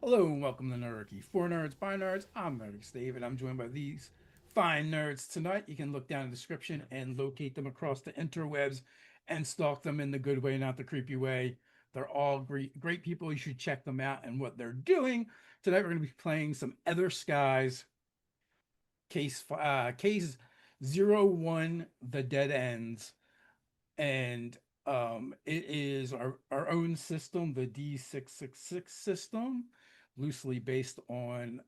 Hello and welcome to Nerdy. For nerds, by nerds, I'm Nerdy Dave, and I'm joined by these fine nerds tonight. You can look down in the description and locate them across the interwebs and stalk them in the good way, not the creepy way. They're all great people. You should check them out and what they're doing. Tonight we're going to be playing some Ether Skies case 01, The Dead Ends, and it is our own system, the D666 system, loosely based on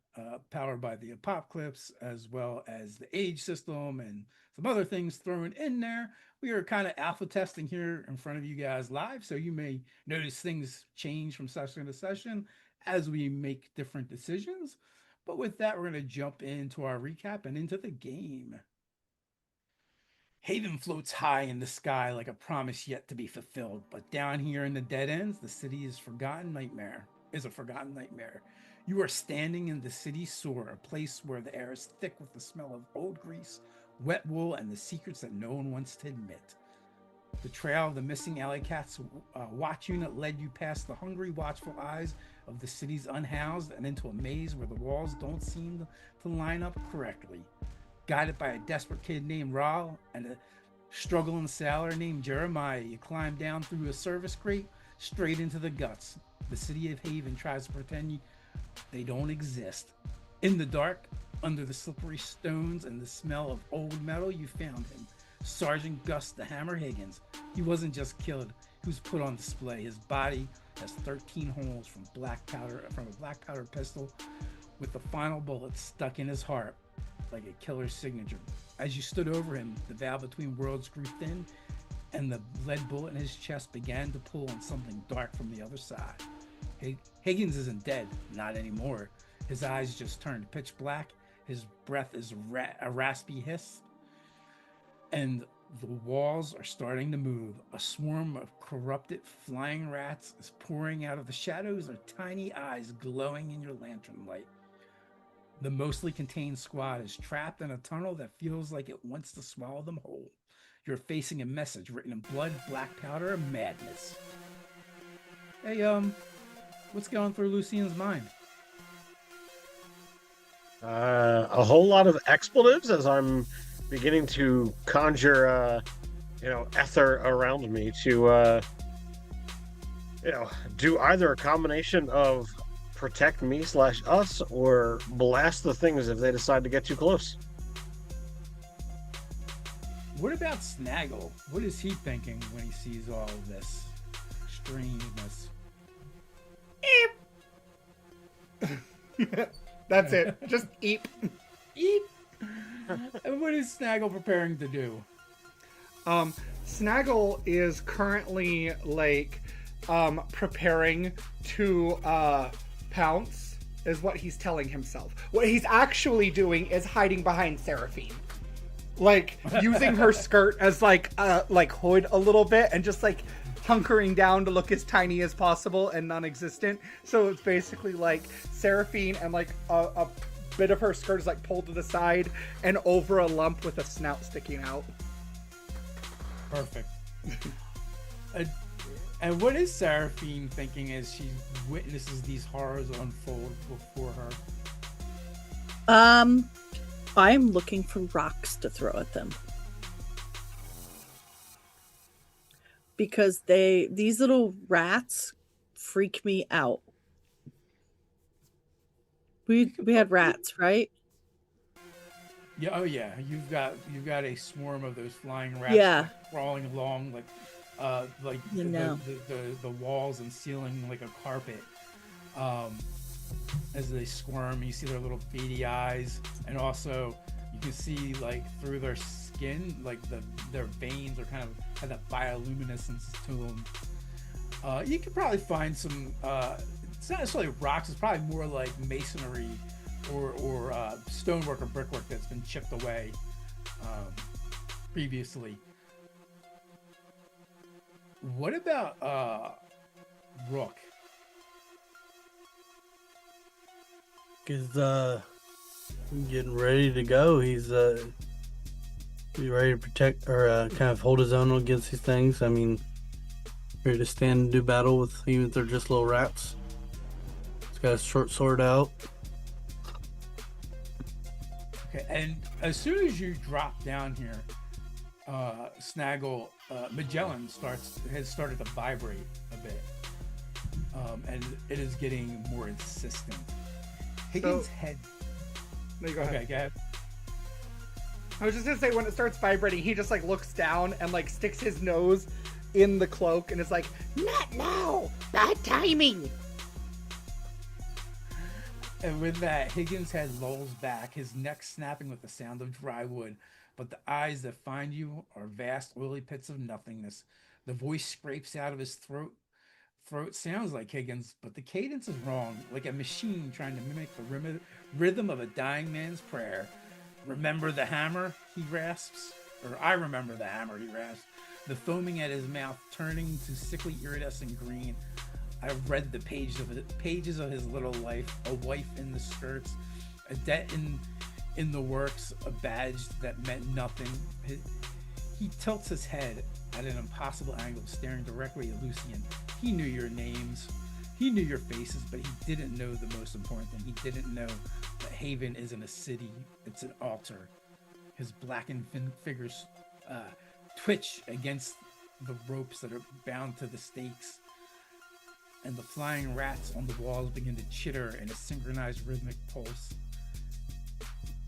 Powered by the Apocalypse, as well as the Age system and some other things thrown in there. We are kind of alpha testing here in front of you guys live, so you may notice things change from session to session as we make different decisions. But with that, we're going to jump into our recap and into the game. Haven floats high in the sky like a promise yet to be fulfilled, but down here in the dead ends, the city is a forgotten nightmare. You are standing in the city sewer, a place where the air is thick with the smell of old grease, wet wool, and the secrets that no one wants to admit. The trail of the missing alley cat's watch unit led you past the hungry, watchful eyes of the city's unhoused and into a maze where the walls don't seem to line up correctly. Guided by a desperate kid named Raul and a struggling sailor named Jeremiah, you climb down through a service crate straight into the guts. The city of Haven tries to pretend they don't exist. In the dark, under the slippery stones and the smell of old metal, you found him. Sergeant Gus the Hammer Higgins. He wasn't just killed, he was put on display. His body has 13 holes from a black powder pistol with the final bullet stuck in his heart like a killer's signature. As you stood over him, the veil between worlds grew thin, and the lead bullet in his chest began to pull on something dark from the other side. Higgins isn't dead, not anymore. His eyes just turned pitch black. His breath is a raspy hiss, and the walls are starting to move. A swarm of corrupted flying rats is pouring out of the shadows, their tiny eyes glowing in your lantern light. The mostly contained squad is trapped in a tunnel that feels like it wants to swallow them whole. You're facing a message written in blood, black powder, and madness. Hey, what's going through Lucien's mind? A whole lot of expletives as I'm beginning to conjure, ether around me to, do either a combination of protect me / us or blast the things if they decide to get too close. What about Snaggle? What is he thinking when he sees all of this strangeness? That's it. Just eep. Eep. And what is Snaggle preparing to do? Snaggle is currently preparing to pounce, is what he's telling himself. What he's actually doing is hiding behind Seraphine. Using her skirt as hood a little bit and just hunkering down to look as tiny as possible and non-existent. So it's basically Seraphine and a bit of her skirt is pulled to the side and over a lump with a snout sticking out. Perfect. And what is Seraphine thinking as she witnesses these horrors unfold before her? I'm looking for rocks to throw at them. Because these little rats freak me out. We had rats, right? Yeah, oh yeah. You've got a swarm of those flying rats crawling along the walls and ceiling like a carpet. As they squirm, you see their little beady eyes, and also you can see through their skin, their veins are kind of have that bioluminescence to them. You could probably find some. It's not necessarily rocks. It's probably more like masonry or stonework or brickwork that's been chipped away previously. What about Rook? He's getting ready to go. He's ready to protect or kind of hold his own against these things. I mean, ready to stand and do battle with even if they're just little rats. got a short sword out. Okay, and as soon as you drop down here, Snaggle, Magellan has started to vibrate a bit, and it is getting more insistent. Higgins' head. No, you go ahead. Okay, go ahead. I was just gonna say, when it starts vibrating, he just like looks down and like sticks his nose in the cloak and is like, "Not now! Bad timing!" And with that, Higgins' head lolls back, his neck snapping with the sound of dry wood, but the eyes that find you are vast, oily pits of nothingness. The voice scrapes out of his throat. Throat sounds like Higgins, but the cadence is wrong, like a machine trying to mimic the rhythm of a dying man's prayer. Remember the hammer, he rasps? Or I remember the hammer, he rasps. The foaming at his mouth turning to sickly iridescent green. I've read the pages of his little life, a wife in the skirts, a debt in the works, a badge that meant nothing. He tilts his head at an impossible angle, staring directly at Lucian. He knew your names, he knew your faces, but he didn't know the most important thing. He didn't know that Haven isn't a city, it's an altar. His blackened fingers twitch against the ropes that are bound to the stakes, and the flying rats on the walls begin to chitter in a synchronized rhythmic pulse.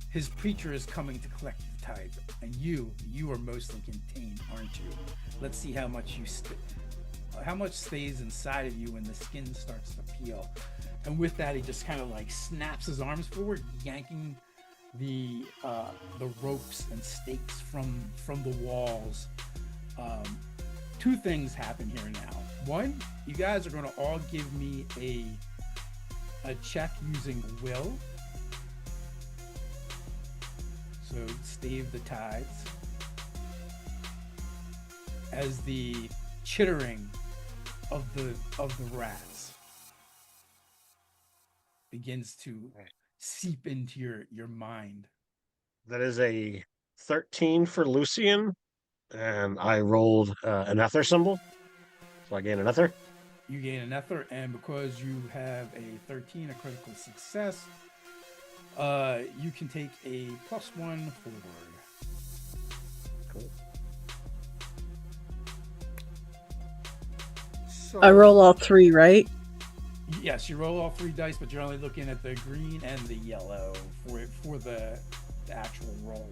His preacher is coming to collect the tithe, and you are mostly contained, aren't you? Let's see how much how much stays inside of you when the skin starts to peel. And with that, he just kind of like snaps his arms forward, yanking the ropes and stakes from the walls. Two things happen here now. One, you guys are going to all give me a check using will. So stave the tides. As the chittering of the rats begins to seep into your mind. That is a 13 for Lucian, and I rolled an Aether symbol, so I gain an Aether. You gain an Aether, and because you have a 13, a critical success, you can take a +1 forward. Cool. So, I roll all 3, right? Yes, you roll all 3 dice, but you're only looking at the green and the yellow for the actual roll.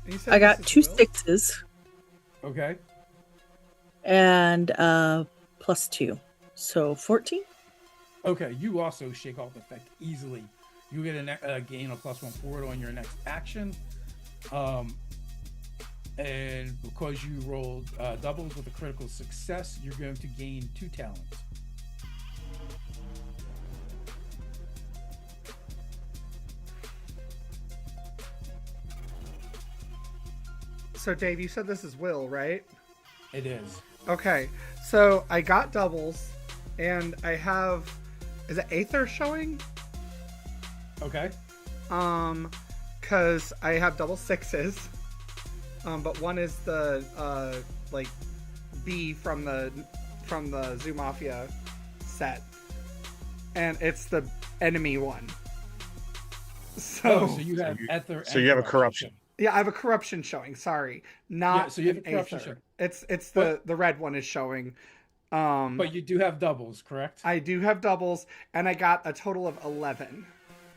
you said I got this 2 is will? 6s Okay. and +2, so 14. Okay, you also shake off the effect easily. You get a gain of +1 forward on your next action. And because you rolled doubles with a critical success, you're going to gain 2 talents. So, Dave, you said this is will, right? It is. Okay, so I got doubles, and I have... Is it Aether showing? Okay. Because I have double 6s. But one is the, like, B from the Zoo Mafia set. And it's the enemy one. So You have Aether. So you have a corruption. yeah, I have a corruption showing, sorry. Not Yeah, so you have an a corruption Aether. showing. It's the red one is showing. But you do have doubles, correct? I do have doubles, and I got a total of 11.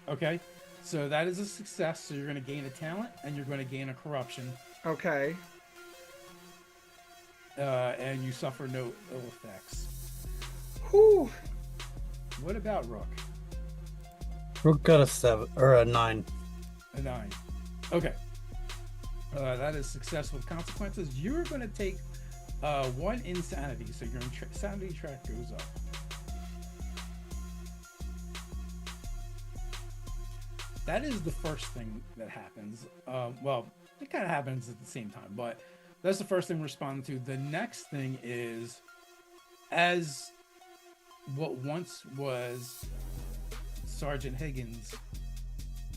Okay. So that is a success. So you're going to gain a talent, and you're going to gain a corruption. Okay. And you suffer no ill effects. Whew. What about Rook? Rook got a 7 or a 9. A 9. Okay. That is success with consequences. You're going to take 1 insanity, so your insanity track goes up. That is the first thing that happens. Well, it kind of happens at the same time, but that's the first thing we're responding to. The next thing is, as what once was Sergeant Higgins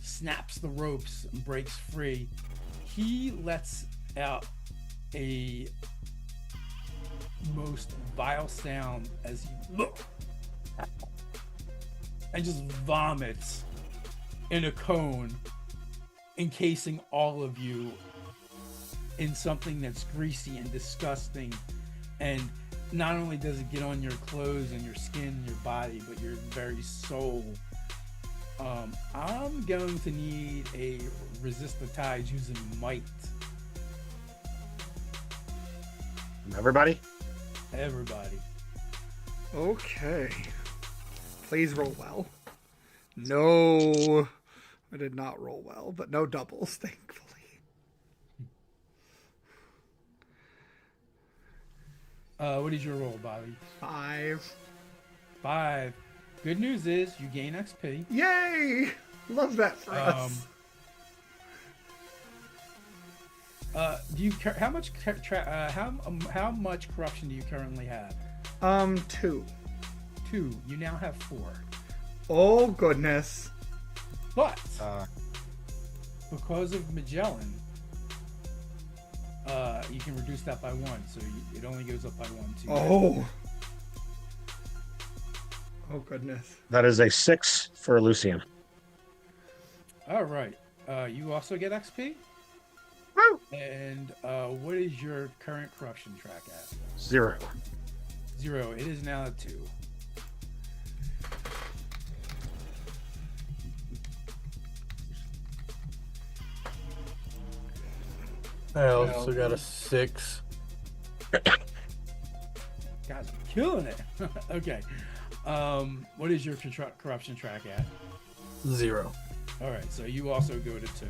snaps the ropes and breaks free, he lets out a most vile sound as he look and just vomits in a cone, encasing all of you in something that's greasy and disgusting. And not only does it get on your clothes and your skin and your body, but your very soul. I'm going to need a resist the tides using might. Everybody? Everybody. Okay. Please roll well. No, I did not roll well, but no doubles, thankfully. What is your roll, Bobby? 5. 5. Good news is you gain XP. Yay! Love that for us. Do you how much how much corruption do you currently have? 2. 2. You now have 4. Oh goodness. But because of Magellan, you can reduce that by 1, so it only goes up by 1 too. Oh. Oh goodness. That is a 6 for Lucian. All right. You also get XP. Woo! And what is your current corruption track at? 0. 0. It is now at 2. I also got a 6. Guys are killing it. Okay. What is your corruption track at? 0. All right. So you also go to 2.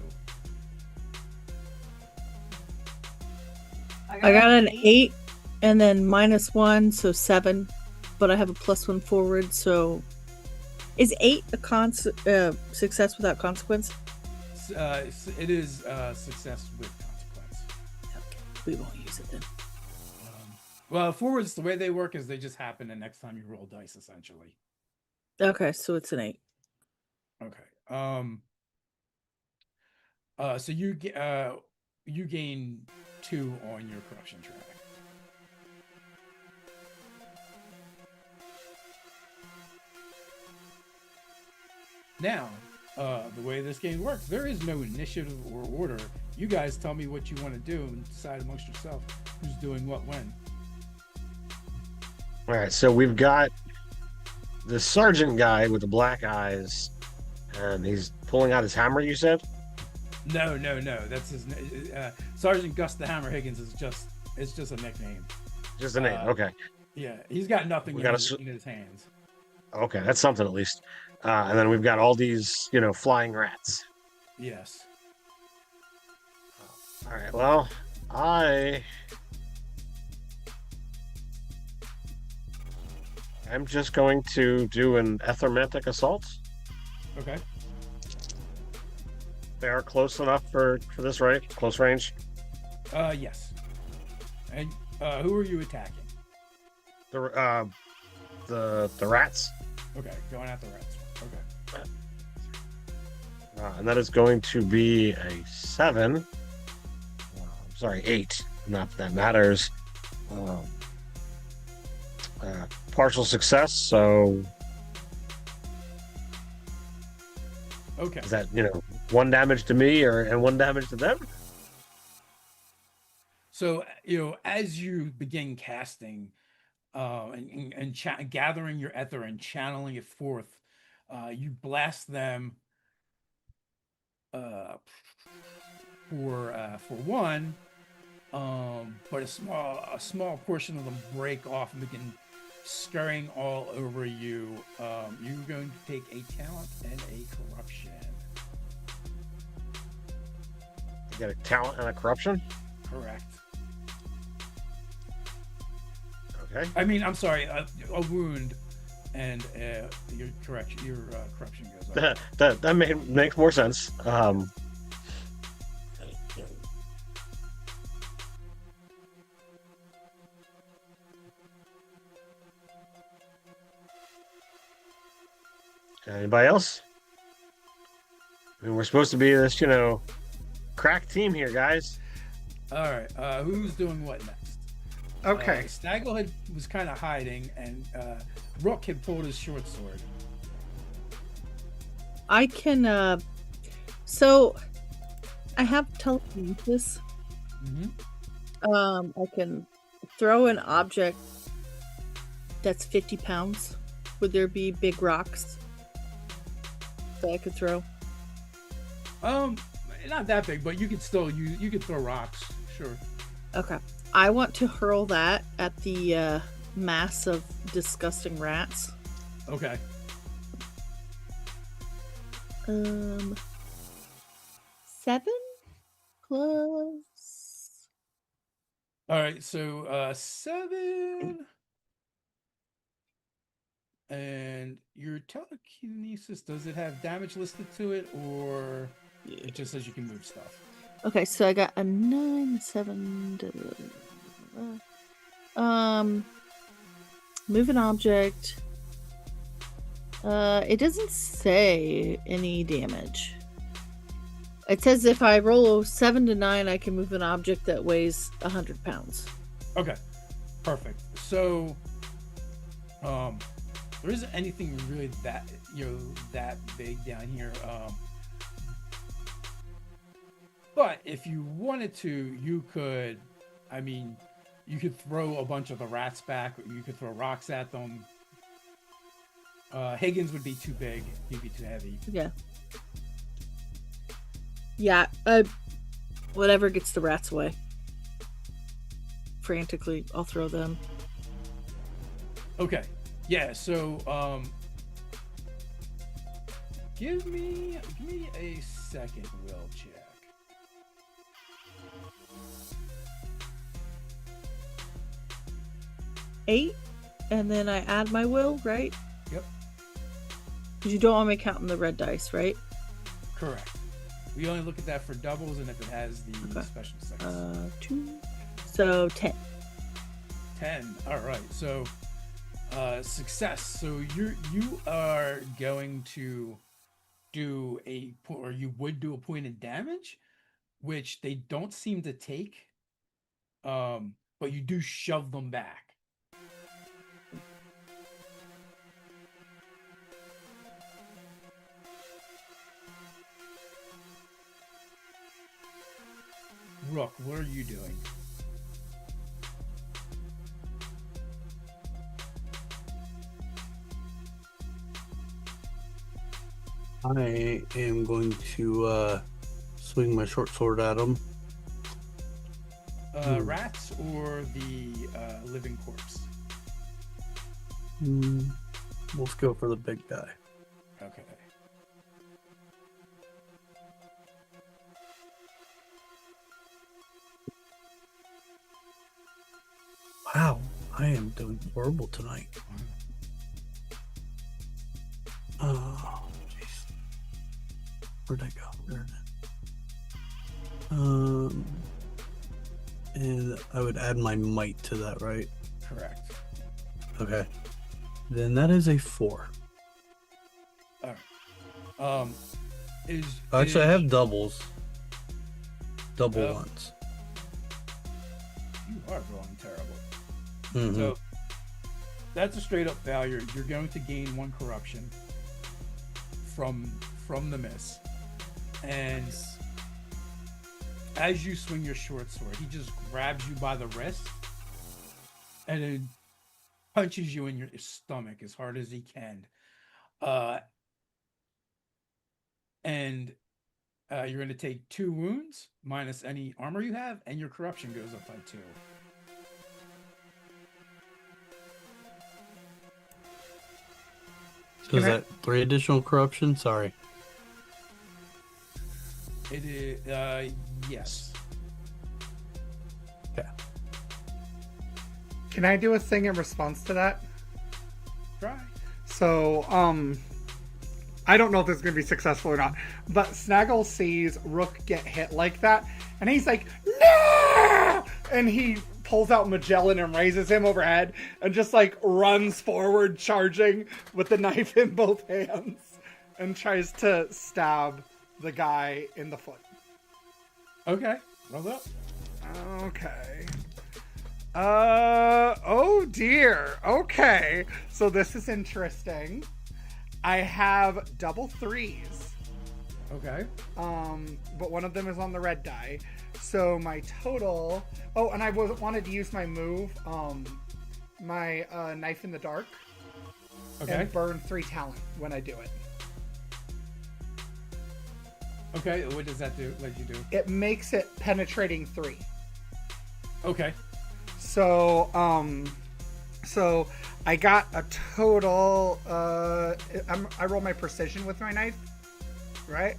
I got an 8 and then -1, so 7. But I have a +1 forward, so is 8 a success without consequence? It is success with consequence. Okay, we won't use it then. Well, forwards, the way they work is they just happen the next time you roll dice, essentially. Okay, so it's an 8. Okay. So you gain 2 on your corruption track. Now, the way this game works, there is no initiative or order. You guys tell me what you want to do and decide amongst yourself who's doing what when. All right, so we've got the sergeant guy with the black eyes, and he's pulling out his hammer, you said? No. That's his Sergeant Gus the Hammer Higgins is just a nickname. Just a name, okay. Yeah, he's got nothing We in, got in his hands. Okay, that's something at least. And then we've got all these, flying rats. Yes. All right, well, I'm just going to do an Ethermantic assault. Okay. They are close enough for this, right? Close range? Yes. And who are you attacking? The rats. Okay, going at the rats. Okay. And that is going to be a 7. Sorry, 8. Not that that matters. Partial success, so Okay. is that 1 damage to me and 1 damage to them? So as you begin casting, and gathering your ether and channeling it forth, you blast them. For 1, but a small portion of them break off and begin scurrying all over you. You're going to take a talent and a corruption. You got a talent and a corruption? Correct. Okay. I mean, I'm sorry, a wound, and your corruption goes up. That makes more sense. Anybody else? I mean, we're supposed to be this, crack team here, guys. All right. Who's doing what next? Okay. Snaggle was kind of hiding, and Rook had pulled his short sword. I can. So I have telekinesis. Mm-hmm. I can throw an object that's 50 pounds. Would there be big rocks that I could throw? Not that big, but you could still you could throw rocks, sure. Okay. I want to hurl that at the mass of disgusting rats. Okay. 7 plus. All right, so 7. And your telekinesis, does it have damage listed to it, or it just says you can move stuff? Okay, so I got a 9, 7. Move an object. It doesn't say any damage. It says if I roll 7 to 9, I can move an object that weighs 100 pounds. Okay, perfect. So, there isn't anything really that that big down here. But if you wanted to, you could. I mean, you could throw a bunch of the rats back. Or you could throw rocks at them. Higgins would be too big. He'd be too heavy. Yeah. Yeah. Whatever gets the rats away. Frantically, I'll throw them. Okay. Yeah. So, give me a second will check. Eight, and then I add my will, right? Yep. Because you don't want me counting the red dice, right? Correct. We only look at that for doubles and if it has the Okay. special six. 2. So 10. 10. All right. So success. So you are going to do you would do a point of damage, which they don't seem to take. But you do shove them back. Rook, what are you doing? I am going to swing my short sword at him. Rats or the living corpse? Let's go for the big guy. Okay. Wow, I am doing horrible tonight. Oh, jeez. Where'd I go? There it is. And I would add my might to that, right? Correct. Okay. Then that is a 4. All right. Actually, I have doubles. Double Oh. ones. You are rolling terrible. Mhm. So that's a straight up failure. You're going to gain 1 corruption from the miss, and as you swing your short sword, he just grabs you by the wrist and then punches you in your stomach as hard as he can. And you're going to take 2 wounds minus any armor you have, and your corruption goes up by 2. So is that 3 additional corruption? Sorry. It is, yes. Okay. Can I do a thing in response to that? Try. So, I don't know if this is going to be successful or not, but Snaggle sees Rook get hit like that, and he's like, no! And he pulls out Magellan and raises him overhead, and just like runs forward, charging with the knife in both hands, and tries to stab the guy in the foot. Okay. Roll up. Okay. Oh dear. Okay. So this is interesting. I have double threes. Okay. But one of them is on the red die. So my total. Oh, and I wanted to use my move, my knife in the dark, Okay. and burn 3 talent when I do it. Okay. What does that do? What did you do? It makes it penetrating 3. Okay. So so I got a total. I roll my precision with my knife, right?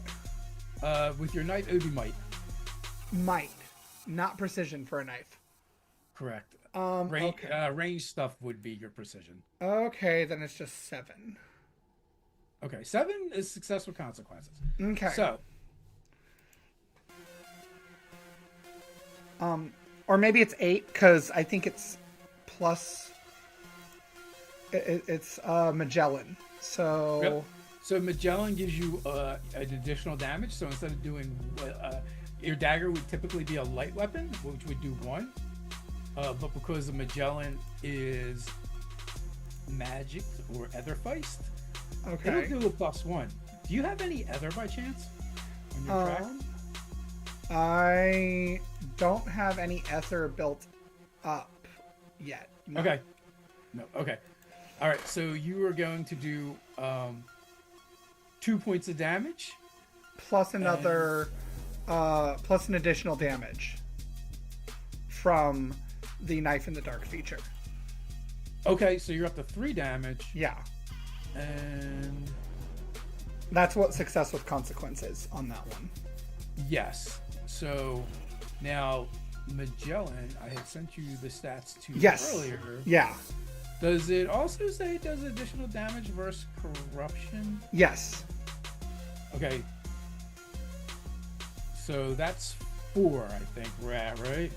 With your knife, it would be might. Might, not precision for a knife. Correct. Okay. Range stuff would be your precision. Okay, then it's just 7. Okay. 7 is success with consequences. Okay. So. Or maybe it's 8 because I think it's plus. It's Magellan. So. Yep. So Magellan gives you an additional damage. So instead of doing, your dagger would typically be a light weapon, which would do 1. But because the Magellan is magic or Etherfeist, Okay. it'll do a +1. Do you have any Ether by chance on your track? I don't have any Aether built up yet. No. Okay. No. Okay. All right. So you are going to do 2 points of damage. Plus another, plus an additional damage from the knife in the dark feature. Okay. So you're up to 3 damage. Yeah, And that's what success with consequences on that one. yes. So now Magellan, I had sent you the stats to Yes. earlier. Yeah. Does it also say it does additional damage versus corruption? Yes. Okay. So that's 4, I think we're at, right?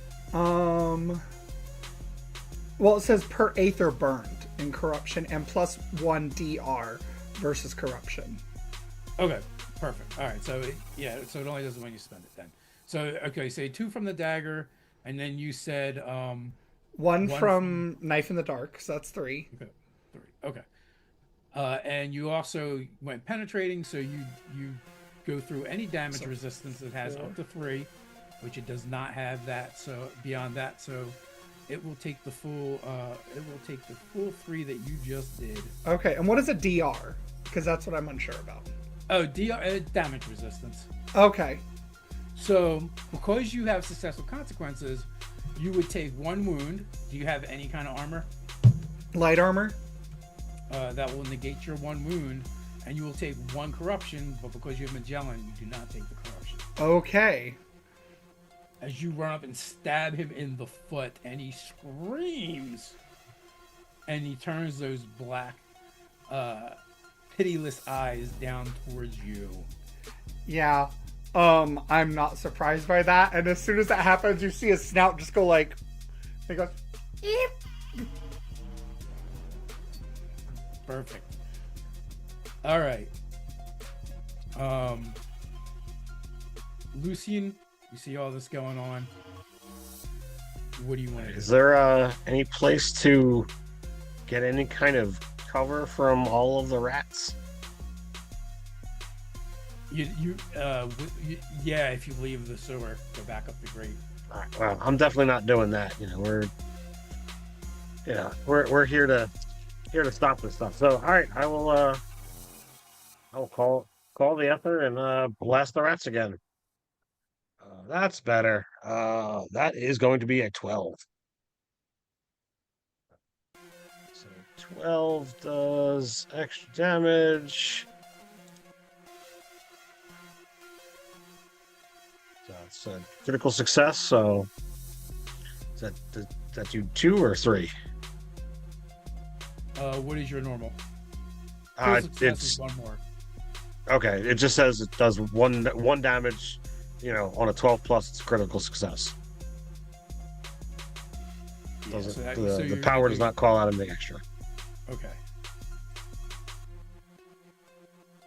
Well, it says per Aether burned in corruption and plus 1 DR versus corruption. Okay, perfect. All right, so so it only does it when you spend it then. So okay, say 2 from the dagger, and then you said One from knife in the dark, so that's 3. okay, 3. Okay, and you also went penetrating, so you go through any damage resistance that has up to 3, which it does not have that. So beyond that, so it will take the full 3 that you just did. Okay, and what is a DR? Because that's what I'm unsure about. Oh, damage resistance. Okay. So, because you have successful consequences, you would take 1 wound. Do you have any kind of armor? Light armor? That will negate your 1 wound, and you will take 1 corruption, but because you have Magellan, you do not take the corruption. Okay. As you run up and stab him in the foot, and he screams, and he turns those black, pitiless eyes down towards you. Yeah. I'm not surprised by that. And as soon as that happens, you see his snout just go like, he goes, eep. Perfect. All right. Lucian, you see all this going on. What do you want to do? Is there any place to get any kind of cover from all of the rats? Yeah, if you leave the sewer, go back up the grate. All right, well, I'm definitely not doing that. We're here to stop this stuff. So, all right, I will call the Aether and blast the rats again. That's better. That is going to be a 12. So 12 does extra damage. So it's a critical success. So does that do 2 or 3? What is your normal? It's 1 more. okay. It just says it does one damage. On a 12 plus, it's a critical success. Yeah, The power does not call out anything extra. Okay.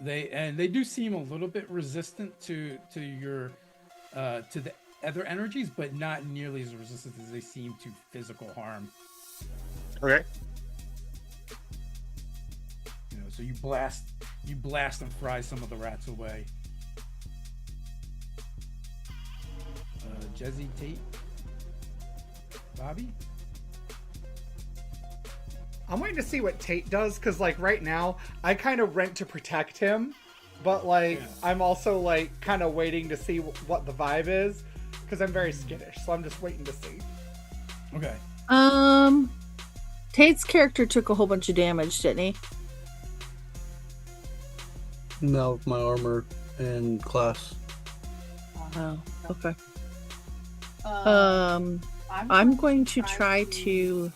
They do seem a little bit resistant to your to the other energies, but not nearly as resistant as they seem to physical harm. Okay. You know, so you blast and fry some of the rats away. Jezi, Tate, Bobby. I'm waiting to see what Tate does, because, like, right now, I kind of rent to protect him, but, like, Yeah. I'm also, like, kind of waiting to see what the vibe is, because I'm very skittish, so I'm just waiting to see. Okay. Tate's character took a whole bunch of damage, didn't he? No, with my armor and class. Oh, okay. I'm going to try to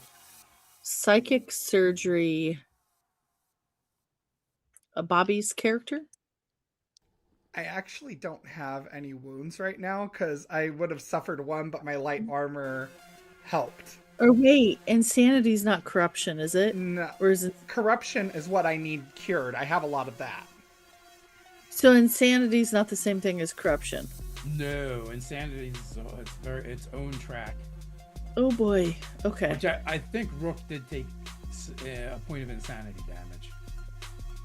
psychic surgery Bobby's character. I actually don't have any wounds right now, because I would have suffered one, but my light armor helped. Or wait, insanity's not corruption, is it? No, Or is it? corruption is what I need cured. I have a lot of that. So insanity's not the same thing as corruption. No, insanity is its own track. Oh boy. Okay. Which I think Rook did take a point of insanity damage.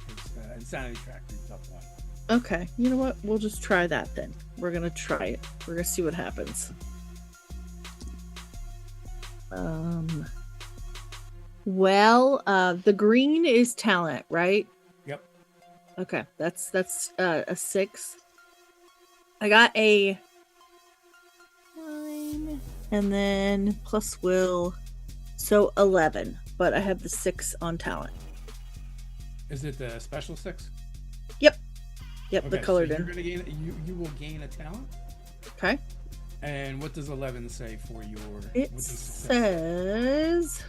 His insanity track is up one. Okay. You know what? We'll just try that then. We're gonna try it. We're gonna see what happens. Well, the green is talent, right? Yep. Okay, that's a 6. I got a 9, and then plus will, so 11. But I have the 6 on talent. Is it the special 6? Yep, Okay, the colored so in. you're gonna gain. You will gain a talent. Okay. And what does 11 say for your? It what does says.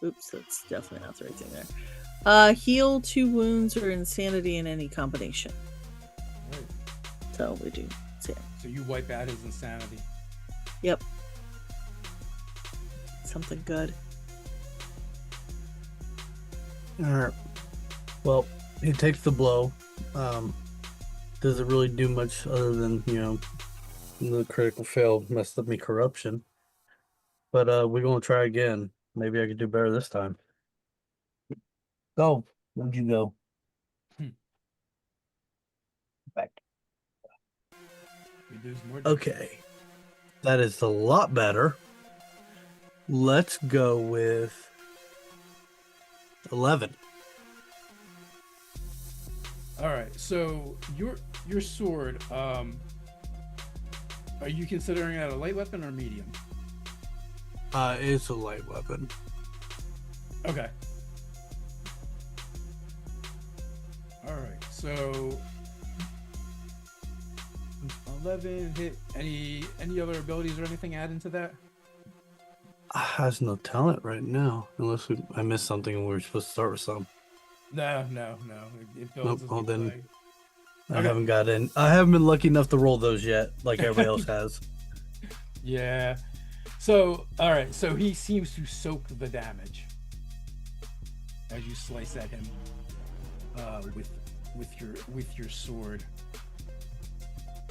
Oops, that's definitely not the right thing there. Heal 2 wounds or insanity in any combination. Right. So we do. So, yeah. So you wipe out his insanity. Yep. Something good. Alright. Well, he takes the blow. Doesn't really do much other than, the critical fail messed up me corruption. But we're gonna try again. Maybe I could do better this time. Go. Where'd you go? Back. You lose more. Okay. That is a lot better. Let's go with 11. All right. So your sword. Are you considering that a light weapon or medium? It's a light weapon. Okay. All right. So 11 hit. Any other abilities or anything add into that? Has no talent right now, unless I missed something and we were supposed to start with some. No. It builds as Well, you then play. I Okay. haven't got in. I haven't been lucky enough to roll those yet, like everybody else has. Yeah. So, all right. So he seems to soak the damage as you slice at him with your sword.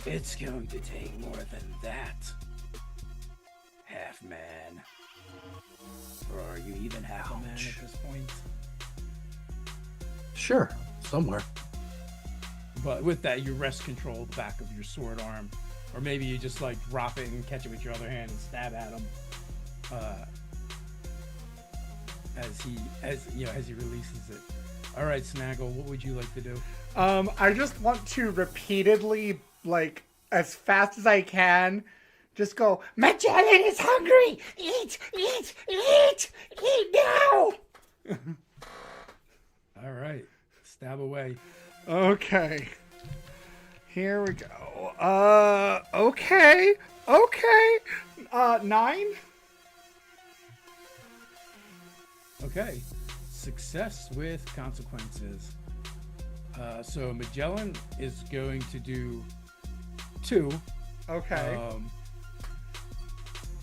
It's going to take more than that, half man. Or are you even half a man at Ouch. this point? Sure, somewhere. But with that, you wrest control the back of your sword arm, or maybe you just like drop it and catch it with your other hand and stab at him. As he releases it. All right, Snaggle, what would you like to do? I just want to repeatedly, like, as fast as I can, just go, Magellan is hungry! Eat! Eat! Eat! Eat now! All right, stab away. Okay. Here we go. Okay. 9? Okay, success with consequences. So Magellan is going to do 2. Okay.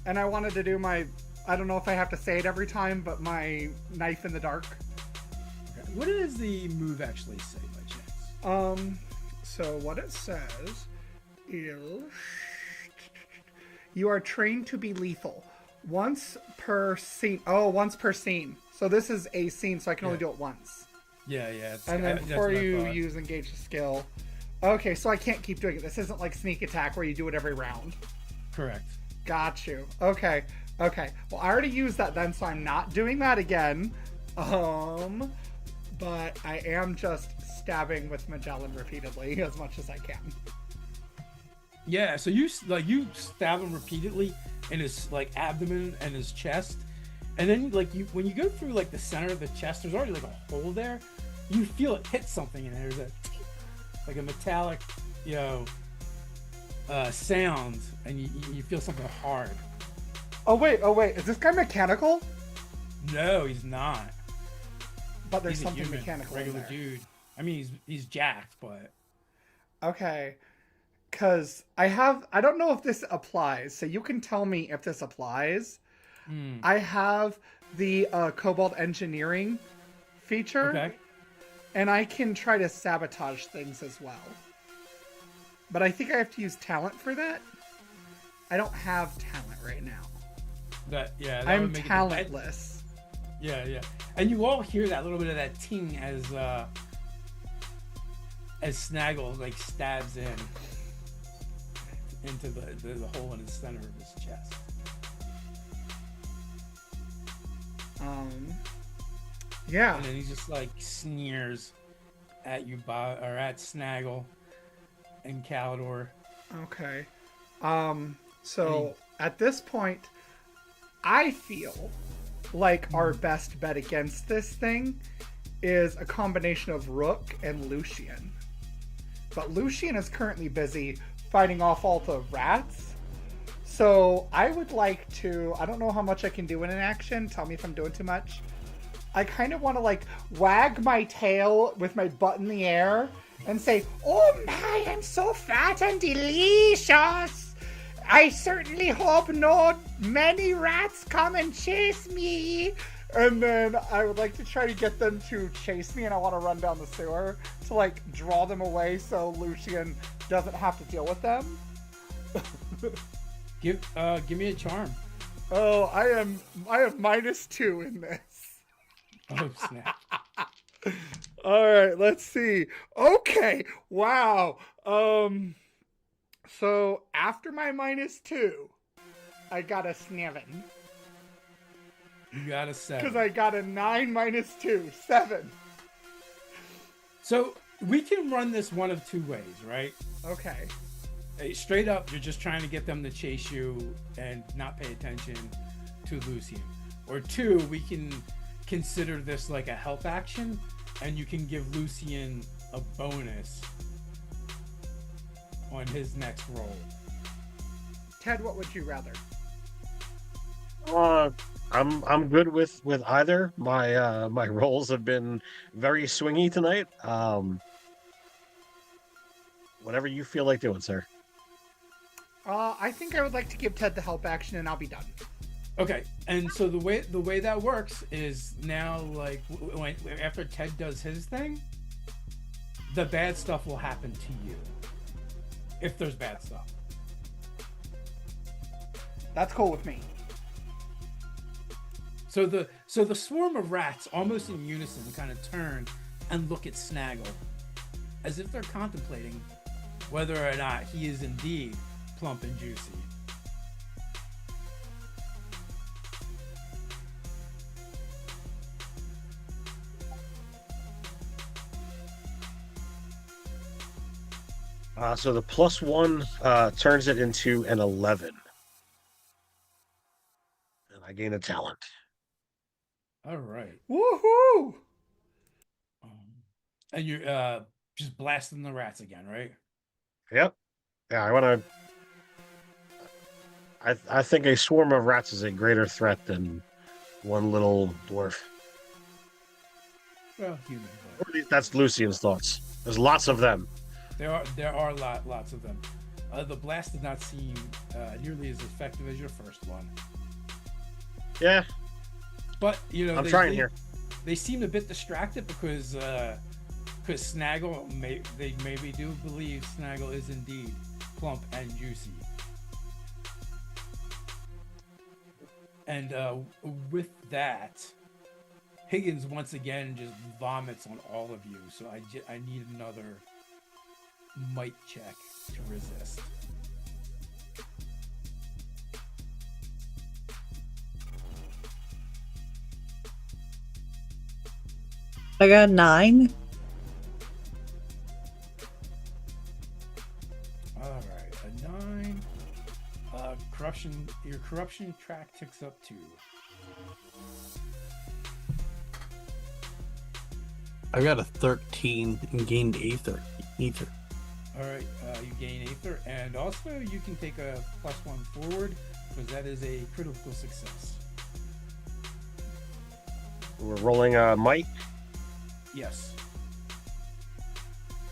And I wanted to do my, I don't know if I have to say it every time, but my knife in the dark. Okay. What does the move actually say by chance? So what it says is you are trained to be lethal once per scene. Oh, once per scene. So this is a scene, so I can only do it once. Yeah. And then that's before what I you thought. use engage the skill. Okay, so I can't keep doing it. This isn't like sneak attack where you do it every round. Correct. Got you. Okay. Well, I already used that then, so I'm not doing that again. But I am just stabbing with Magellan repeatedly as much as I can. Yeah, so you stab him repeatedly in his like abdomen and his chest, and then when you go through like the center of the chest, there's already like a hole there. You feel it hit something, and there's like a metallic, sound, and you feel something hard. Oh wait, is this guy mechanical? No, he's not. But there's He's a something human, mechanical in regular there. dude. I mean, he's jacked, but Okay. Because I don't know if this applies, so you can tell me if this applies. I have the Cobalt Engineering feature, okay. and I can try to sabotage things as well. But I think I have to use talent for that. I don't have talent right now. That I'm would make it talentless. Yeah. And you all hear that little bit of that ting as Snaggle like stabs into the hole in the center of his chest. Yeah. And then he just like sneers at you, or at Snaggle and Calidor. Okay. So at this point, I feel like our best bet against this thing is a combination of Rook and Lucian. But Lucian is currently busy fighting off all the rats. So I would like to, I don't know how much I can do in an action. Tell me if I'm doing too much. I kind of want to like wag my tail with my butt in the air and say, "Oh my, I'm so fat and delicious. I certainly hope not many rats come and chase me." And then I would like to try to get them to chase me, and I want to run down the sewer to like draw them away so Lucian doesn't have to deal with them. Give me a charm. Oh, I have -2 in this. Oh snap! All right, let's see. Okay, wow. So after my -2, I got a 7. You got a 7. Because I got a 9 -2, 7. So we can run this one of two ways, right? Okay. Straight up, you're just trying to get them to chase you and not pay attention to Lucian. Or 2, we can consider this like a help action, and you can give Lucian a bonus on his next roll. Ted, what would you rather? I'm good with either. My rolls have been very swingy tonight. Whatever you feel like doing, sir. I think I would like to give Ted the help action, and I'll be done. Okay, and so the way that works is now like after Ted does his thing, the bad stuff will happen to you. If there's bad stuff. That's cool with me. So the swarm of rats, almost in unison, kind of turn and look at Snaggle, as if they're contemplating whether or not he is indeed plump and juicy. So the +1 turns it into an 11. And I gain a talent. All right. Woohoo! And you're just blasting the rats again, right? Yep. Yeah, I want to... I think a swarm of rats is a greater threat than one little dwarf. Well, human. Or at least that's Lucian's thoughts. There's lots of them. There are lots of them. The blast did not seem nearly as effective as your first one. Yeah, But I'm trying here. They seem a bit distracted because Snaggle they maybe do believe Snaggle is indeed plump and juicy. And with that, Higgins once again just vomits on all of you. So I need another might check to resist. I got 9. All right, a 9. Corruption. Your corruption track ticks up 2. I got a 13 and gained Aether. All right, you gain Aether, and also you can take a +1 forward because that is a critical success. We're rolling might. Yes.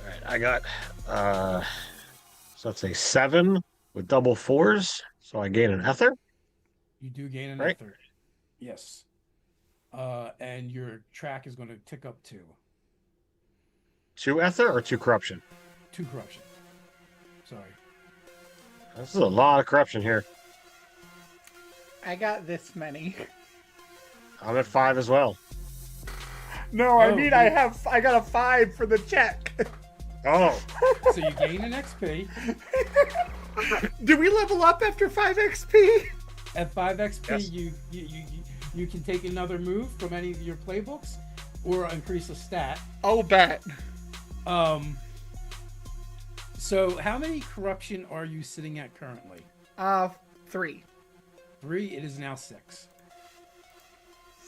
All right, I got so that's a 7 with double 4s, so I gain an Aether. You do gain an Right. Aether. Yes. And your track is going to tick up 2. 2 Aether or 2 corruption? 2 corruption. Sorry. This is a lot of corruption here. I got this many. I'm at 5 as well. No, I Oh, mean dude. I got a 5 for the check. Oh, So you gain an XP. Do we level up after 5 XP? At 5 XP, Yes. you can take another move from any of your playbooks, or increase a stat. I'll bet. So how many corruption are you sitting at currently? 3. 3. It is now 6.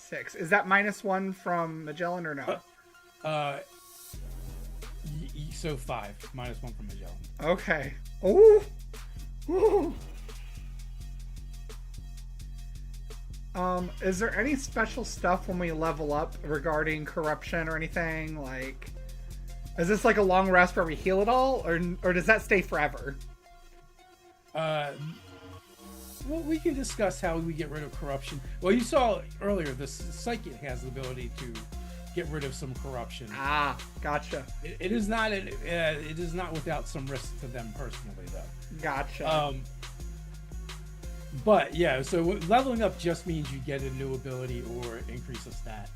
6. Is that -1 from Magellan or no? So 5 -1 from Magellan. Okay. Ooh. Ooh. Is there any special stuff when we level up regarding corruption or anything? Like, is this like a long rest where we heal it all, or does that stay forever? Well, we can discuss how we get rid of corruption. Well, you saw earlier, the psychic has the ability to get rid of some corruption. Ah, gotcha. It is not it is not without some risk to them personally, though. Gotcha. But yeah, so leveling up just means you get a new ability or increase a stat.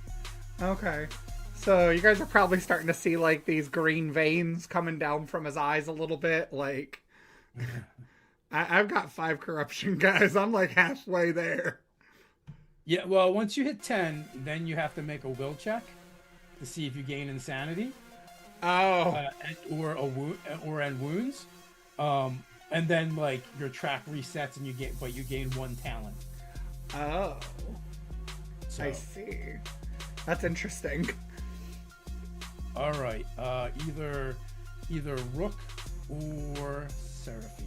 Okay. So you guys are probably starting to see like these green veins coming down from his eyes a little bit. Like, I've got 5 corruption, guys. I'm like halfway there. Yeah, well, once you hit 10, then you have to make a will check to see if you gain insanity. Oh. Or a wound, or end wounds. And then like your track resets and you gain 1 talent. Oh. So, I see. That's interesting. all right. Either Rook or Seraphine.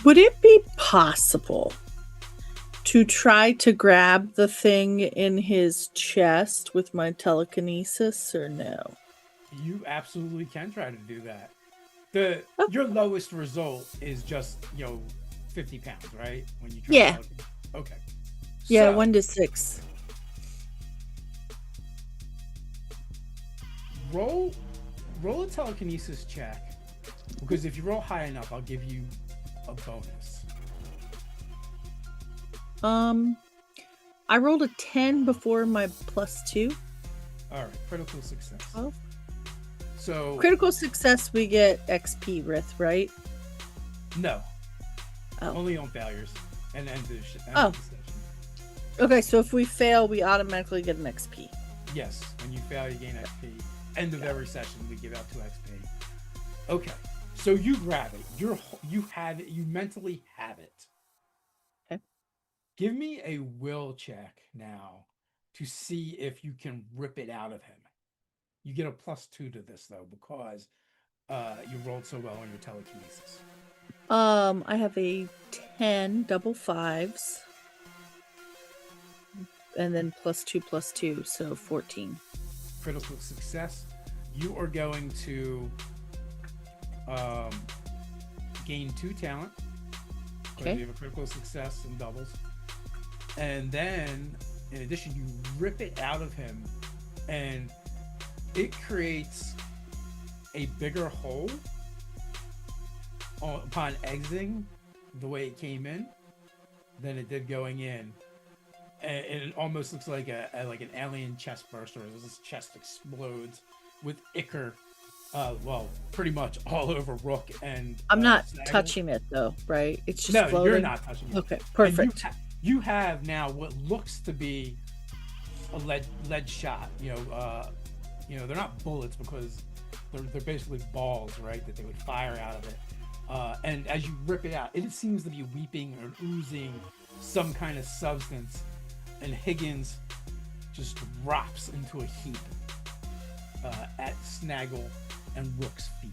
Would it be possible to try to grab the thing in his chest with my telekinesis, or no? You absolutely can try to do that. Oh. Your lowest result is just 50 pounds, right? When you try Yeah. to okay. Yeah, So, 1 to 6. roll a telekinesis check, because if you roll high enough, I'll give you a bonus. I rolled a 10 before my +2. All right, critical success. 12. So Critical success, we get XP, Rith, right? no, Oh. only on failures and end the Oh. the session. Okay, so if we fail, we automatically get an XP. Yes, when you fail, you gain XP. End of every session, we give out 2 XP. Okay, so you grab it. You have it. You mentally have it. Okay. Give me a will check now to see if you can rip it out of him. You get a +2 to this though, because you rolled so well on your telekinesis. I have a 10 double 5s. And then +2, so 14. Critical success. You are going to gain 2 talent. because Okay. You have a critical success in doubles. And then, in addition, you rip it out of him, and it creates a bigger hole upon exiting the way it came in than it did going in. And it almost looks like like an alien chest burster. This chest explodes with ichor, pretty much all over Rook and. I'm not Snaggle. touching it though, right? It's just No, floating. you're not touching it. Okay, And perfect. You have now what looks to be a lead shot. They're not bullets because they're basically balls, right? That they would fire out of it. And as you rip it out, it seems to be weeping or oozing some kind of substance. And Higgins just drops into a heap at Snaggle and Rook's feet.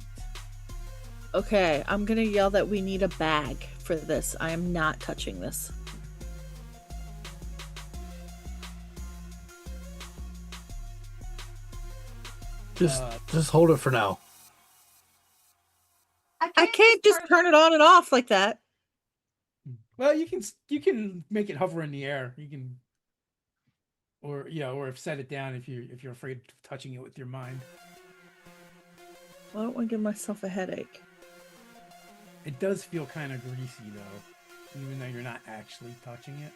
Okay, I'm gonna yell that we need a bag for this. I am not touching this. Just hold it for now. I can't just turn it on and off like that. Well, you can make it hover in the air. You can, or if set it down if you're afraid of touching it with your mind. I don't want to give myself a headache. It does feel kind of greasy though, even though you're not actually touching it.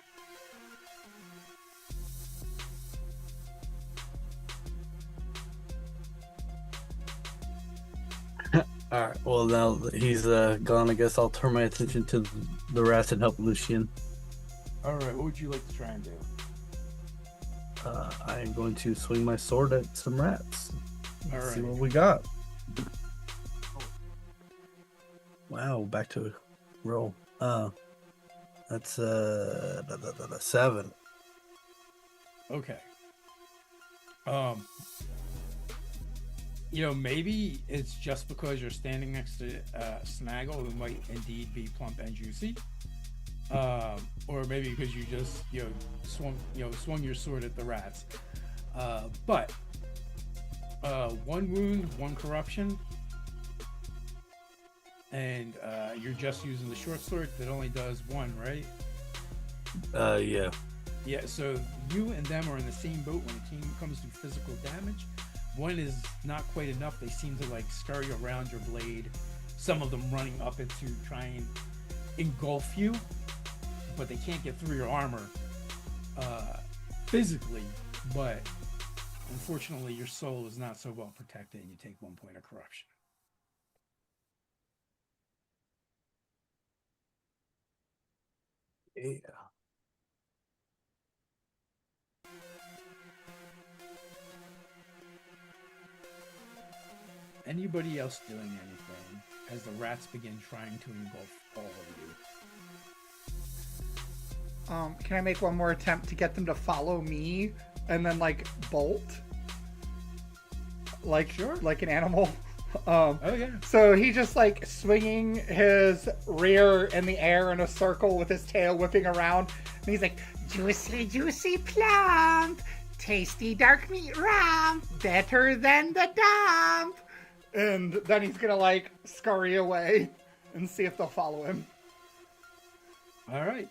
All right. Well, now that he's gone, I guess I'll turn my attention to the rats and help Lucian. All right, what would you like to try and do? I am going to swing my sword at some rats. All Let's see right. what we got. Wow, back to roll. That's 7. Okay. Maybe it's just because you're standing next to Snaggle, who might indeed be plump and juicy, or maybe because you just swung your sword at the rats. But 1 wound, 1 corruption, and you're just using the short sword that only does 1, right? Yeah. Yeah. So you and them are in the same boat when it comes to physical damage. 1 is not quite enough. They seem to scurry around your blade. Some of them running up it to try and engulf you, but they can't get through your armor physically. But unfortunately, your soul is not so well protected, and you take 1 point of corruption. Yeah. Anybody else doing anything as the rats begin trying to engulf all of you? Can I make one more attempt to get them to follow me and then bolt? Sure. Like an animal. Oh yeah. So he just swinging his rear in the air in a circle with his tail whipping around, and he's like, "Juicy, juicy plant, tasty dark meat ram, better than the dump." And then he's gonna scurry away and see if they'll follow him. All right.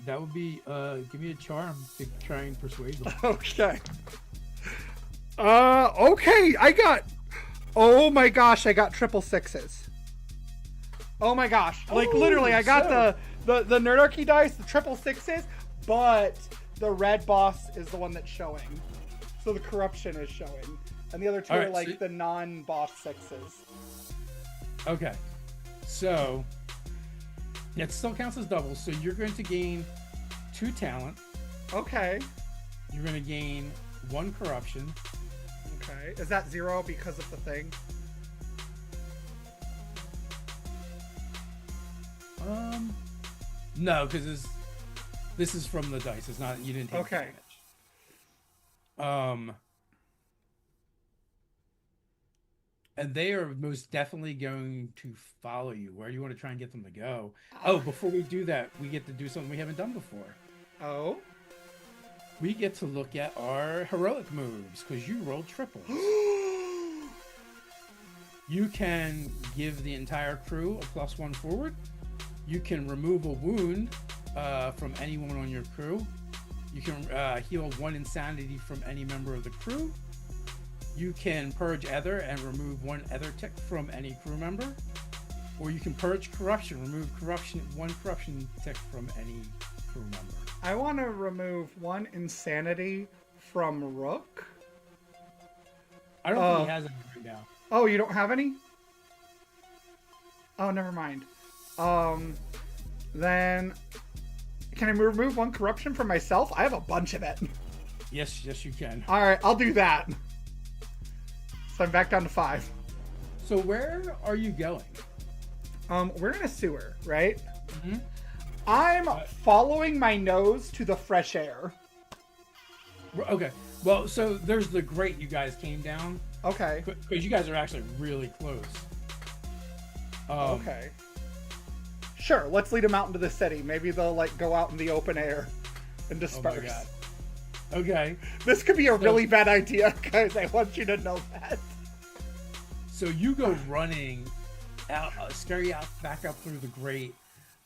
That would be give me a charm to try and persuade them. Okay. Okay, oh my gosh, I got 666s. Oh my gosh. Literally, I got the Nerdarchy dice, the 666s, but the red boss is the one that's showing. So the corruption is showing. And the other 2 are the non-boss 6s. Okay. So it still counts as doubles. So you're going to gain 2 talent. Okay. You're going to gain 1 corruption. Okay. Is that 0 because of the thing? No, because this is from the dice. It's not, you didn't take damage. And they are most definitely going to follow you. Where do you want to try and get them to go? Oh, before we do that, we get to do something we haven't done before. Oh? We get to look at our heroic moves, because you rolled triples. You can give the entire crew a +1 forward. You can remove a wound from anyone on your crew. You can heal 1 insanity from any member of the crew. You can purge Aether and remove 1 Aether tick from any crew member. Or you can purge corruption, remove 1 corruption tick from any crew member. I want to remove 1 insanity from Rook. I don't think he has any right now. Oh, you don't have any? Oh, never mind. Then can I remove 1 corruption from myself? I have a bunch of it. Yes, you can. All right, I'll do that. So I'm back down to 5. So where are you going? We're in a sewer, right? Mm-hmm. I'm following my nose to the fresh air. Okay. Well, so there's the grate you guys came down. Okay. Because you guys are actually really close. Okay. Sure, let's lead them out into the city. Maybe they'll like go out in the open air and disperse. Oh my god. Okay. This could be a really bad idea, guys. I want you to know that. So you go running out, scurry out, back up through the grate,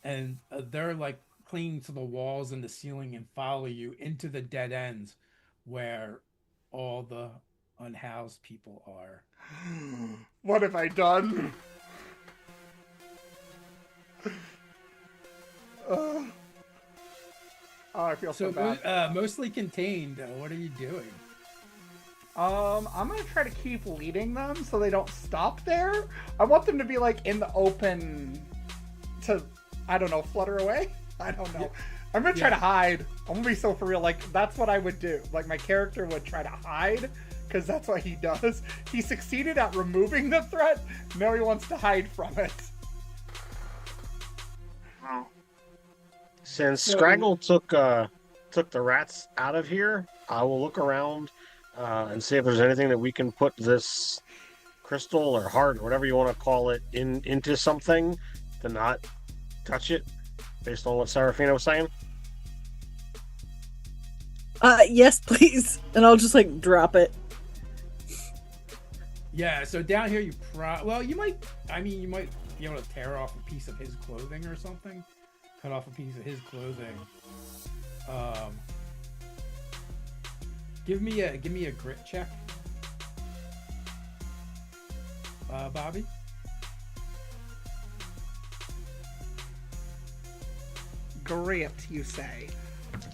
and they're like clinging to the walls and the ceiling and follow you into the dead ends where all the unhoused people are. What have I done? Oh, I feel so bad. Mostly contained. What are you doing? I'm gonna try to keep leading them so they don't stop there. I want them to be like in the open to, I don't know, flutter away. I don't know. I'm gonna try to hide. I'm gonna be so for real. Like that's what I would do. Like my character would try to hide because that's what he does. He succeeded at removing the threat. Now he wants to hide from it. Since Scraggle took the rats out of here, I will look around and see if there's anything that we can put this crystal or heart or whatever you want to call it into something to not touch it, based on what Serafina was saying. Yes, please. And I'll just like drop it. Yeah, so down here you you might be able to tear off a piece of his clothing or something. Cut off a piece of his clothing. Give me a grit check. Bobby? Grit, you say?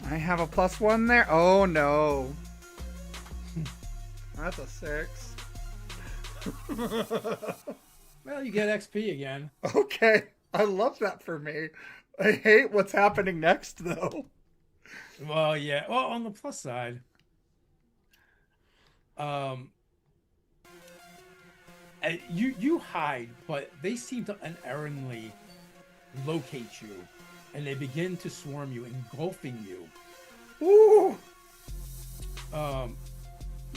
I have a +1 there. Oh no. That's a 6. Well, you get XP again. Okay, I love that for me. I hate what's happening next, though. Well, yeah. Well, on the plus side, you hide, but they seem to unerringly locate you, and they begin to swarm you, engulfing you. Ooh.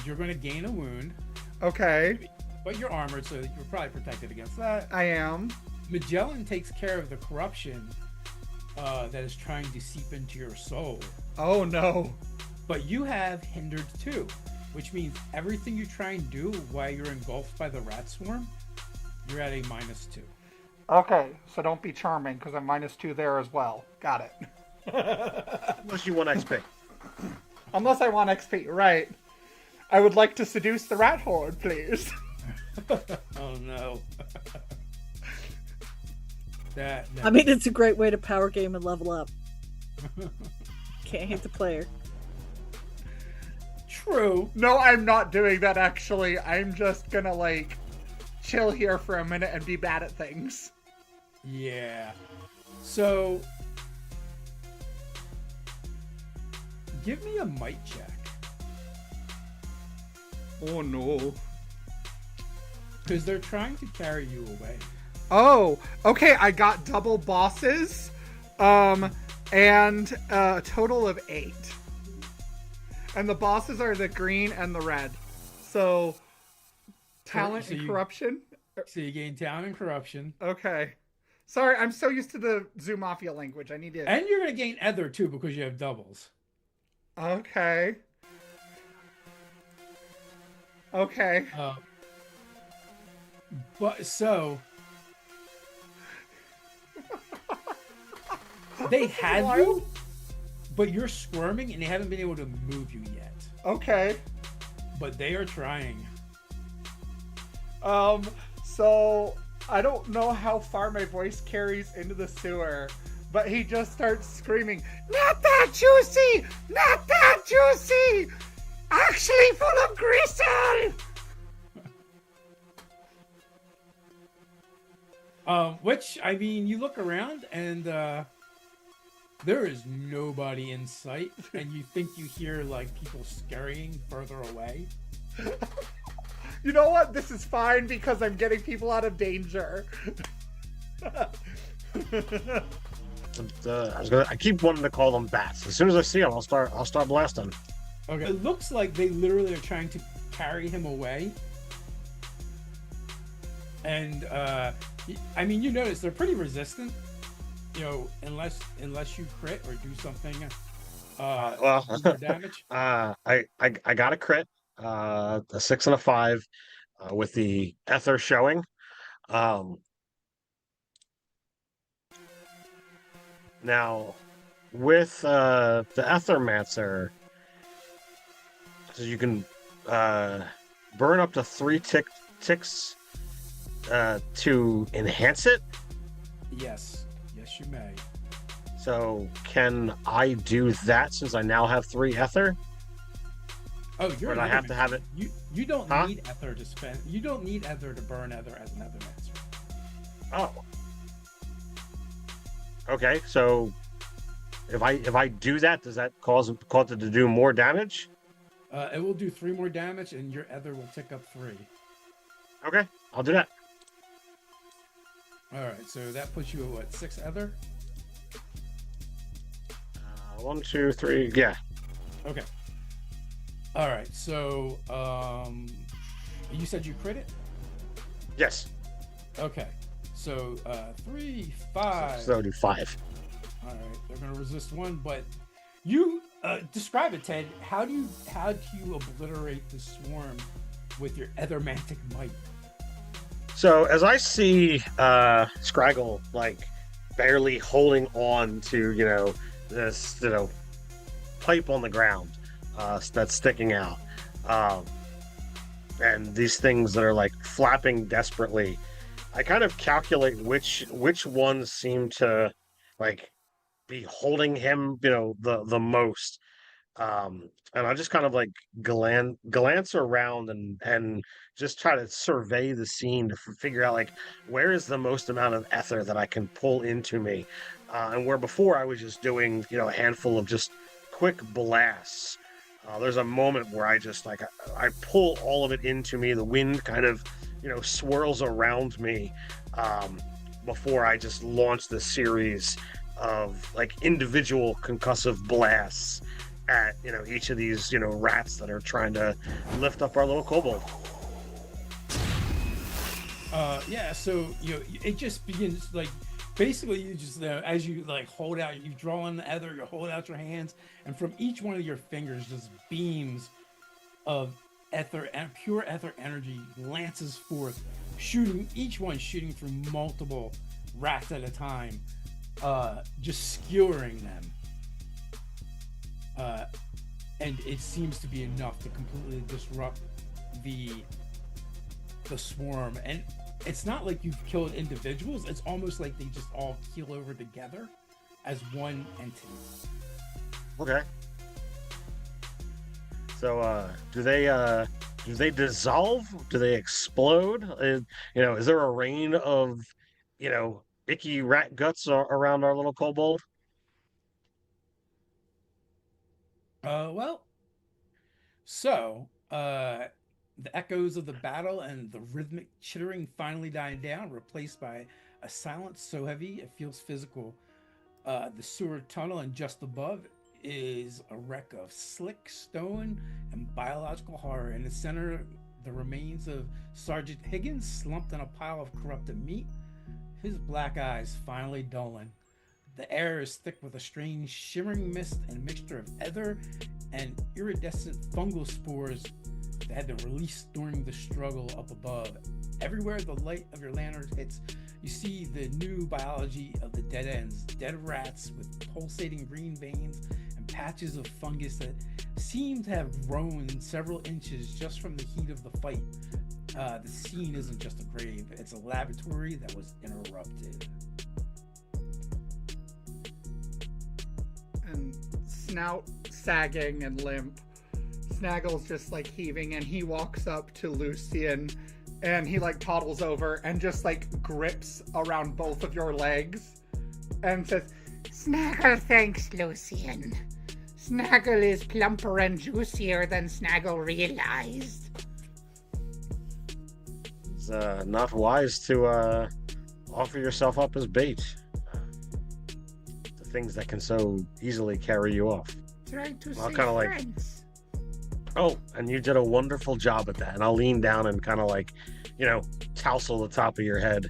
You're going to gain a wound. Okay. But you're armored, so you're probably protected against that. I am. Magellan takes care of the corruption that is trying to seep into your soul. Oh no. But you have hindered too, which means everything you try and do while you're engulfed by the rat swarm, you're at a -2. Okay, so don't be charming because I'm -2 there as well. Got it. Unless you want XP. Unless I want XP, right. I would like to seduce the rat horde, please. Oh no. No. I mean, it's a great way to power game and level up. Can't hate the player. True. No, I'm not doing that actually. I'm just gonna like chill here for a minute and be bad at things. Yeah. So give me a might check. Oh no. Because they're trying to carry you away. Oh, okay, I got double bosses. And a total of 8. And the bosses are the green and the red. So talent and corruption. So you gain talent and corruption. Okay. Sorry, I'm so used to the Zoo Mafia language. I need to. And you're gonna gain Aether too because you have doubles. Okay. Okay. But so they had you, but you're squirming and they haven't been able to move you yet. Okay. But they are trying. So I don't know how far my voice carries into the sewer, but he just starts screaming, "Not that juicy! Not that juicy! Actually full of gristle!" Which, I mean, you look around and there is nobody in sight, and you think you hear like people scurrying further away. You know what? This is fine because I'm getting people out of danger. I keep wanting to call them bats. As soon as I see them, I'll start blasting. Okay. It looks like they literally are trying to carry him away. And I mean, you notice they're pretty resistant. You know, unless you crit or do something. Well, more damage. I got a crit, a 6 and a 5, with the Aether showing. Now, with the Aethermancer, so you can burn up to 3 ticks to enhance it. Yes, you may. So can I do that since I now have 3 Aether? Oh, you're. Or do I have to have it? You don't need Aether to spend. You don't need Aether to burn Aether as an Aethermancer. Oh. Okay, so if I do that, does that cause it to do more damage? It will do 3 more damage, and your Aether will tick up 3. Okay, I'll do that. All right, so that puts you at what, 6 Aether? 1, 2, 3, yeah. Okay. All right, so you said you crit it? Yes. Okay, so 3, 5. So I'll do 5. All right, they're gonna resist 1, but you describe it, Ted. How do you obliterate the swarm with your Ethermantic might? So as I see Scraggle like barely holding on to this pipe on the ground that's sticking out, and these things that are like flapping desperately, I kind of calculate which ones seem to like be holding him the most. And I just kind of like glance around and just try to survey the scene to figure out like where is the most amount of Aether that I can pull into me, and where before I was just doing a handful of just quick blasts. There's a moment where I just like I pull all of it into me. The wind kind of swirls around me before I just launch this series of like individual concussive blasts at each of these rats that are trying to lift up our little kobold. Yeah, so it just begins like basically you just as you like hold out, you draw in the Aether, you hold out your hands, and from each one of your fingers just beams of Aether and pure Aether energy lances forth, shooting through multiple rats at a time, just skewering them. And it seems to be enough to completely disrupt the swarm. And it's not like you've killed individuals, it's almost like they just all keel over together as one entity. Okay. So do they dissolve? Do they explode? Is there a rain of icky rat guts around our little kobold? The echoes of the battle and the rhythmic chittering finally died down, replaced by a silence so heavy it feels physical. The sewer tunnel and just above is a wreck of slick stone and biological horror. In the center, the remains of Sergeant Higgins slumped in a pile of corrupted meat, his black eyes finally dulling. The air is thick with a strange shimmering mist and mixture of Aether and iridescent fungal spores that had been released during the struggle up above. Everywhere the light of your lantern hits, you see the new biology of the dead ends. Dead rats with pulsating green veins and patches of fungus that seem to have grown several inches just from the heat of the fight. The scene isn't just a grave; it's a laboratory that was interrupted. And snout sagging and limp, Snaggle's just like heaving, and he walks up to Lucian, and he like toddles over and just like grips around both of your legs, and says, Snaggle thanks, Lucian. Snaggle is plumper and juicier than Snaggle realized. It's not wise to offer yourself up as bait. The things that can so easily carry you off. Try to Well, save kinda like- friends. Oh, and you did a wonderful job at that. And I'll lean down and kind of like, tousle the top of your head.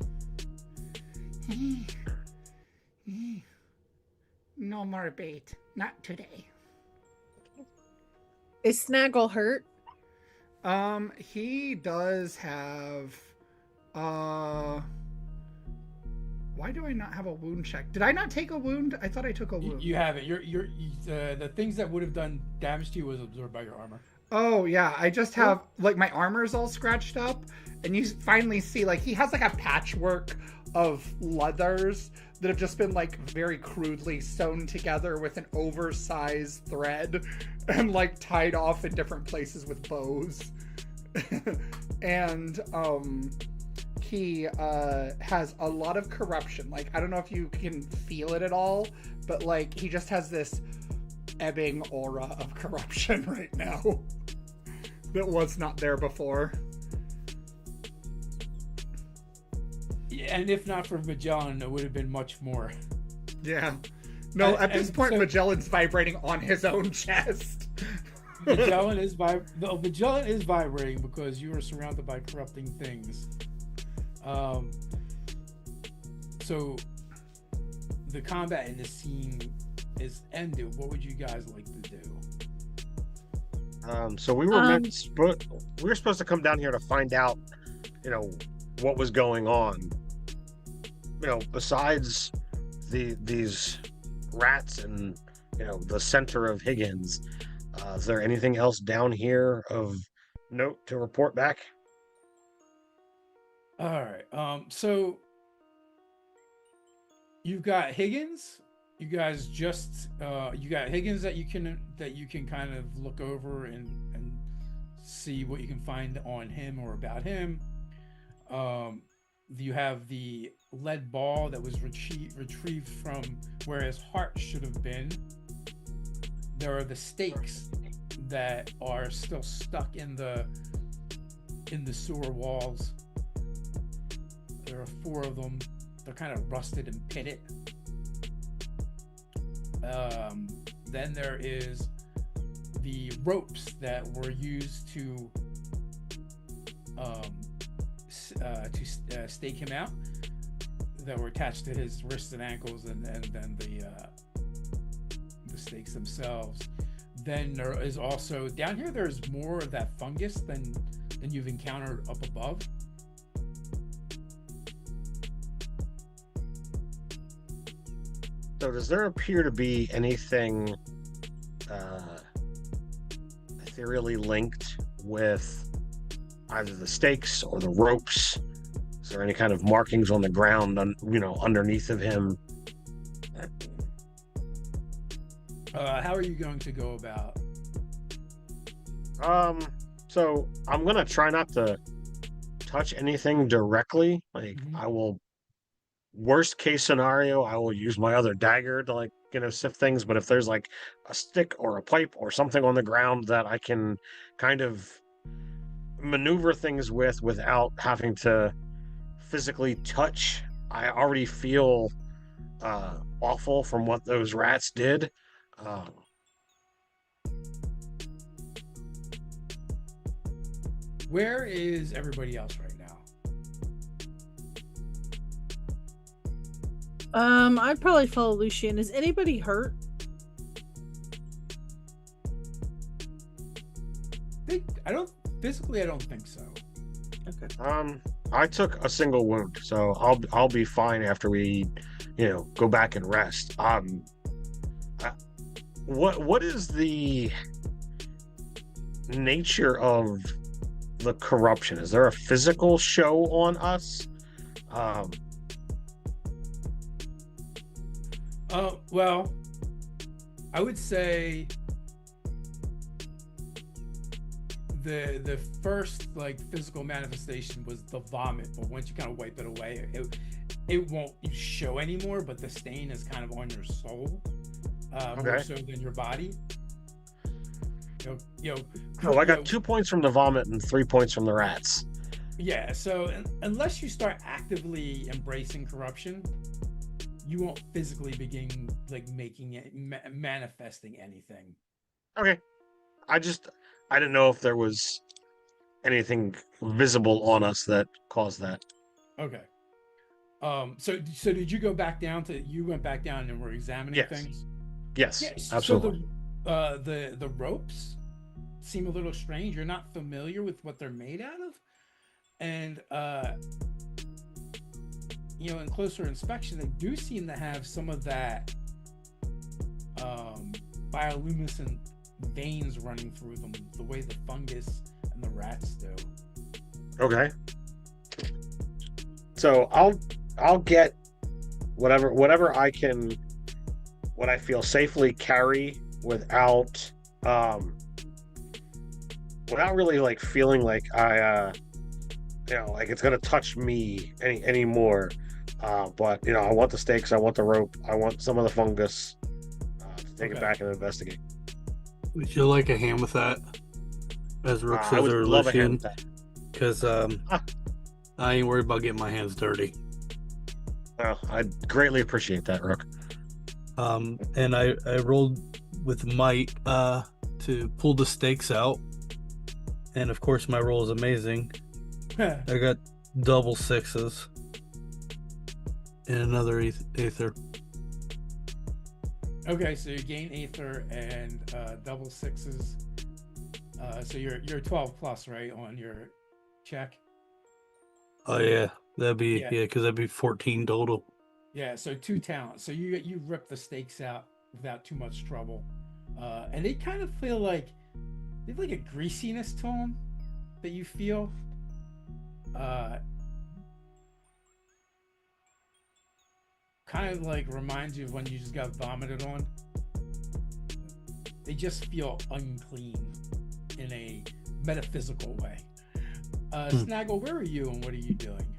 No more bait. Not today. Is Snaggle hurt? He does have, why do I not have a wound check? Did I not take a wound? I thought I took a wound. You have it. The things that would have done damage to you was absorbed by your armor. Oh, yeah, I just have, like, my armor's all scratched up, and you finally see, like, he has, like, a patchwork of leathers that have just been, like, very crudely sewn together with an oversized thread and, like, tied off in different places with bows. And, he, has a lot of corruption. Like, I don't know if you can feel it at all, but, like, he just has this ebbing aura of corruption right now that was not there before. Yeah, and if not for Magellan, it would have been much more. Yeah. No, at this and point, so- Magellan's vibrating on his own chest. Magellan is vibrating because you are surrounded by corrupting things. So the combat in this scene is ended. What would you guys like to do? So we were we were supposed to come down here to find out, what was going on. Besides these rats and the center of Higgins, is there anything else down here of note to report back? All right. So you've got Higgins. You guys just you got Higgins that you can kind of look over and see what you can find on him or about him. You have the lead ball that was retrieved from where his heart should have been. There are the stakes that are still stuck in the sewer walls. There are 4 of them. They're kind of rusted and pitted. Then there is the ropes that were used to stake him out, that were attached to his wrists and ankles, and then the stakes themselves. Then there is also down here. There's more of that fungus than you've encountered up above. So does there appear to be anything ethereally linked with either the stakes or the ropes? Is there any kind of markings on the ground, underneath of him? How are you going to go about? So I'm gonna try not to touch anything directly. I will. Worst case scenario, I will use my other dagger to sift things. But if there's like a stick or a pipe or something on the ground that I can kind of maneuver things without having to physically touch, I already feel awful from what those rats did. Where is everybody else right now? I'd probably follow Lucian. Is anybody hurt? I don't think so. Okay. I took a single wound, so I'll be fine after we, go back and rest. What is the nature of the corruption? Is there a physical show on us? Well, I would say the first like physical manifestation was the vomit, but once you kind of wipe it away, it won't show anymore. But the stain is kind of on your soul, more so than your body. I got 2 points from the vomit and 3 points from the rats. Yeah, so unless you start actively embracing corruption, you won't physically begin like making it manifesting anything. Okay. I didn't know if there was anything visible on us that caused that. Okay. So did you go back down you went back down and were examining things? Yes, Yes. absolutely. So the ropes seem a little strange. You're not familiar with what they're made out of. And in closer inspection, they do seem to have some of that bioluminescent veins running through them, the way the fungus and the rats do. Okay. So I'll get whatever I can, what I feel safely carry without really like feeling like I like it's gonna touch me anymore. But I want the stakes, I want the rope, I want some of the fungus to take it back and investigate. Would you like a hand with that? As Rook I says, would or love a hand Lucian? with that. Because I ain't worried about getting my hands dirty. Well, I'd greatly appreciate that, Rook. And I rolled with might to pull the stakes out, and of course my roll is amazing. I got double sixes and another Aether. Okay, so you gain Aether and double sixes. So you're 12 plus, right, on your check? Oh yeah, that'd be because that'd be 14 total. Yeah, so 2 talents. So you rip the stakes out without too much trouble, and they kind of feel like they have like a greasiness to them that you feel. Kind of like reminds you of when you just got vomited on. They just feel unclean in a metaphysical way. Snaggle, where are you and what are you doing?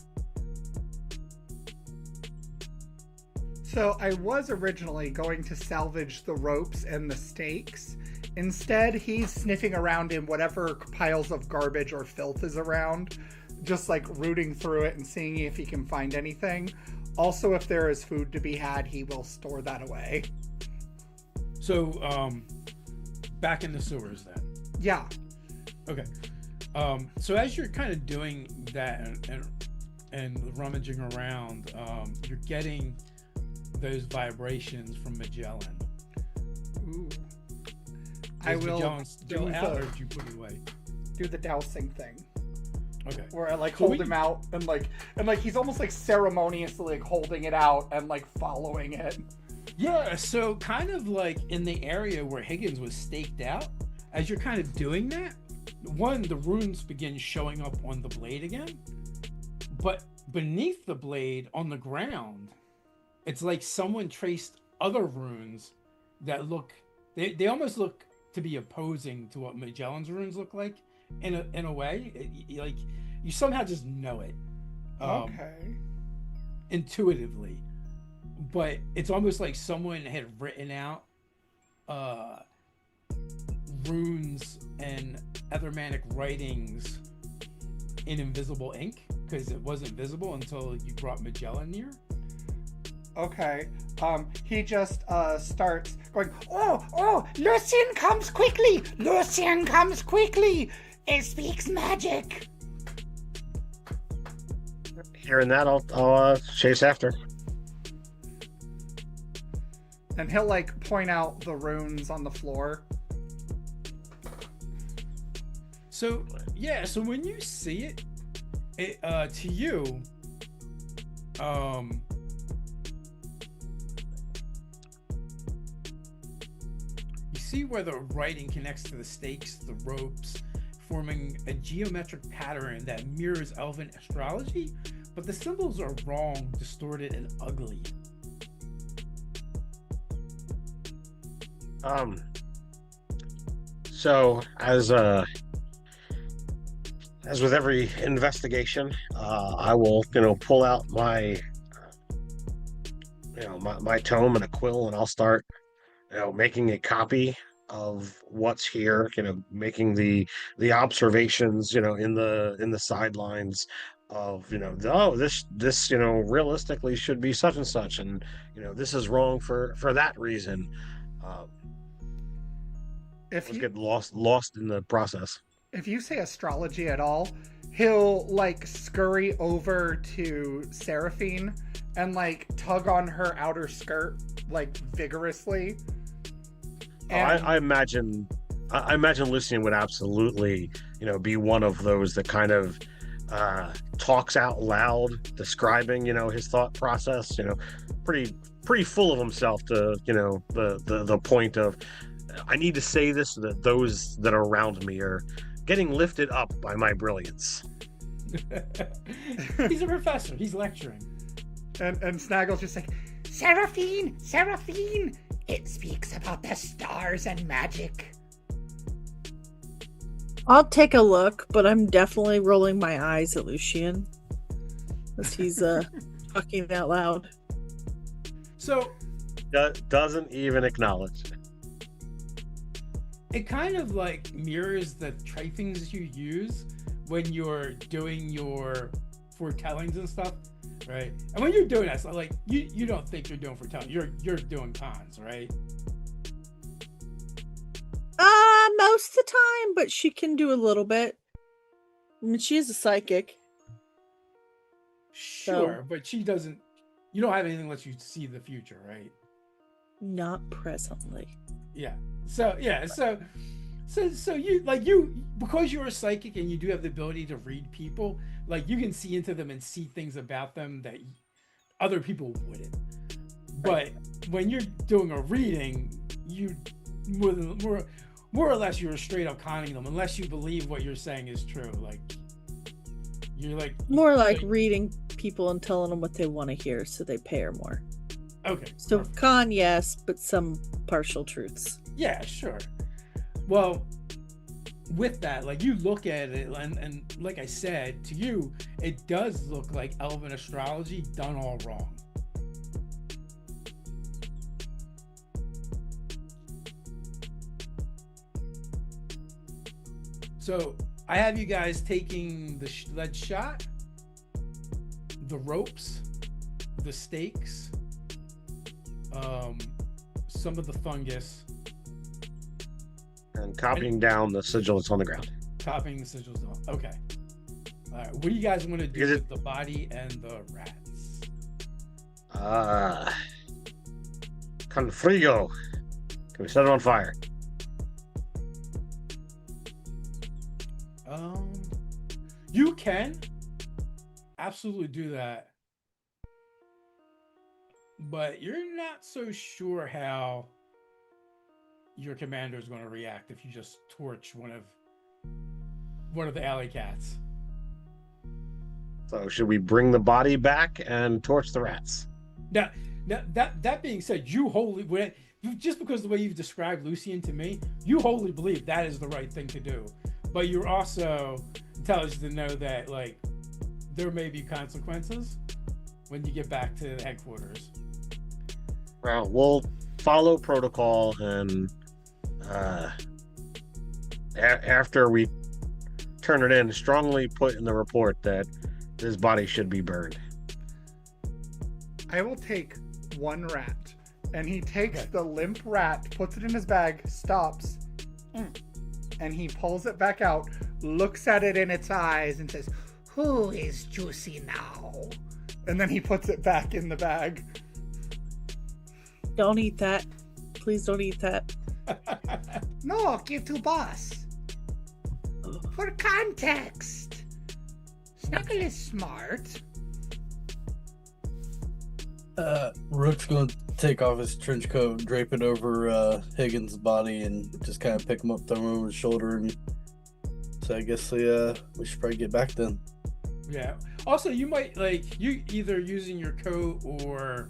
So I was originally going to salvage the ropes and the stakes. Instead, he's sniffing around in whatever piles of garbage or filth is around, just like rooting through it and seeing if he can find anything. Also, if there is food to be had, he will store that away. So, back in the sewers then. Yeah. Okay. So as you're kind of doing that and rummaging around, you're getting those vibrations from Magellan. Ooh. I will Magellan still out, or did you put it away? Do the dousing thing. Okay. Where I like hold him out and like he's almost like ceremoniously like holding it out and like following it. Yeah, so kind of like in the area where Higgins was staked out, as you're kind of doing that, the runes begin showing up on the blade again, but beneath the blade on the ground, it's like someone traced other runes that they almost look to be opposing to what Magellan's runes look like in a way. Like you somehow just know it, okay, intuitively, but it's almost like someone had written out runes and ethermanic writings in invisible ink, because it wasn't visible until you brought Magellan near. Okay. He just starts going, Oh, Lucian comes quickly! Lucian comes quickly! It speaks magic! Hearing that, I'll chase after. and he'll like point out the runes on the floor. So yeah, so when you see it, to you, you see where the writing connects to the stakes, the ropes, forming a geometric pattern that mirrors elven astrology, but the symbols are wrong, distorted, and ugly. So as with every investigation, I will, pull out my, my tome and a quill, and I'll start, making a copy of what's here. Making the observations, in the sidelines of, this realistically should be such and such, and this is wrong for that reason. If Let's you get lost in the process. if you say astrology at all, he'll like scurry over to Seraphine and like tug on her outer skirt like vigorously. And I imagine Lucian would absolutely, be one of those that kind of talks out loud, describing, his thought process, pretty full of himself to, the point of, I need to say this so that those that are around me are getting lifted up by my brilliance. He's a professor. He's lecturing. and Snaggle's just like, Seraphine, Seraphine, it speaks about the stars and magic. I'll take a look, but I'm definitely rolling my eyes at Lucian as he's talking out loud. So Doesn't even acknowledge. it kind of like mirrors the tracings you use when you're doing your foretellings and stuff, right? And when you're doing that, so like you don't think you're doing foretelling, you're doing cons, right? Most of the time, but she can do a little bit. I mean, she is a psychic. Sure, but she doesn't. You don't have anything unless you see the future, right? Not presently. Yeah. So you because you're a psychic and you do have the ability to read people, like you can see into them and see things about them that other people wouldn't. But when you're doing a reading, you more or less you're straight up conning them, unless you believe what you're saying is true. Like you're like More like reading people and telling them what they want to hear so they pay her more. okay. So perfect. con, yes, but some partial truths. Yeah, sure. Well, with that, like you look at it, and like I said to you, it does look like elven astrology done all wrong. So I have you guys taking the lead shot, the ropes, the stakes, some of the fungus, And copying down the sigil that's on the ground. copying the sigils on. Okay. All right. What do you guys want to do Is with it- the body and the rats? Confrigo. Can we set it on fire? You can absolutely do that, but you're not so sure how your commander is going to react if you just torch one of the alley cats. So should we bring the body back and torch the rats? Now that being said, just because the way you've described Lucian to me, you wholly believe that is the right thing to do. But you're also intelligent to know that like there may be consequences when you get back to the headquarters. Well, we'll follow protocol, and after we turn it in, strongly put in the report that this body should be burned. I will take one rat. And he takes Okay. the limp rat, puts it in his bag, stops, and he pulls it back out, looks at it in its eyes, and says, Who is juicy now? and then he puts it back in the bag. Don't eat that. Please don't eat that. No, give to boss. For context. Snuggle is smart. Rook's gonna take off his trench coat, drape it over Higgins' body, and just kind of pick him up, throw him over his shoulder, and So I guess we should probably get back then. Yeah. Also, you might you either using your coat or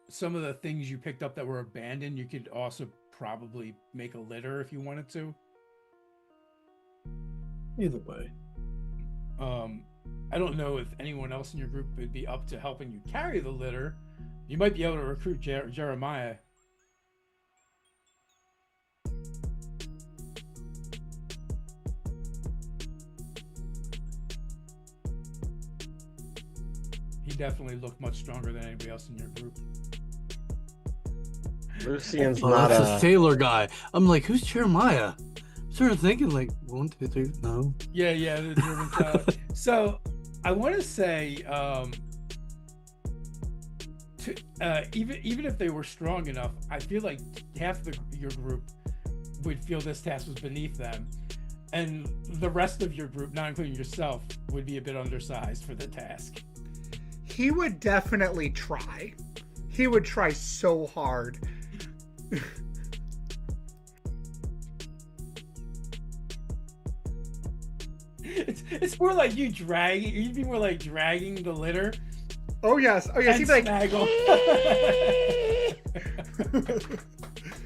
some of the things you picked up that were abandoned. You could also probably make a litter if you wanted to. Either way. I don't know if anyone else in your group would be up to helping you carry the litter. You might be able to recruit Jeremiah. He definitely looked much stronger than anybody else in your group. Lucian's Oh, not that's a sailor guy. I'm like, who's Jeremiah? Started thinking like 1, 2, 3. No. Yeah, the German sailor. So I want to say, even if they were strong enough, I feel like half your group would feel this task was beneath them, and the rest of your group, not including yourself, would be a bit undersized for the task. He would definitely try. He would try so hard. It's more like you'd be more like dragging the litter. Oh yes. He'd be like, Snaggle.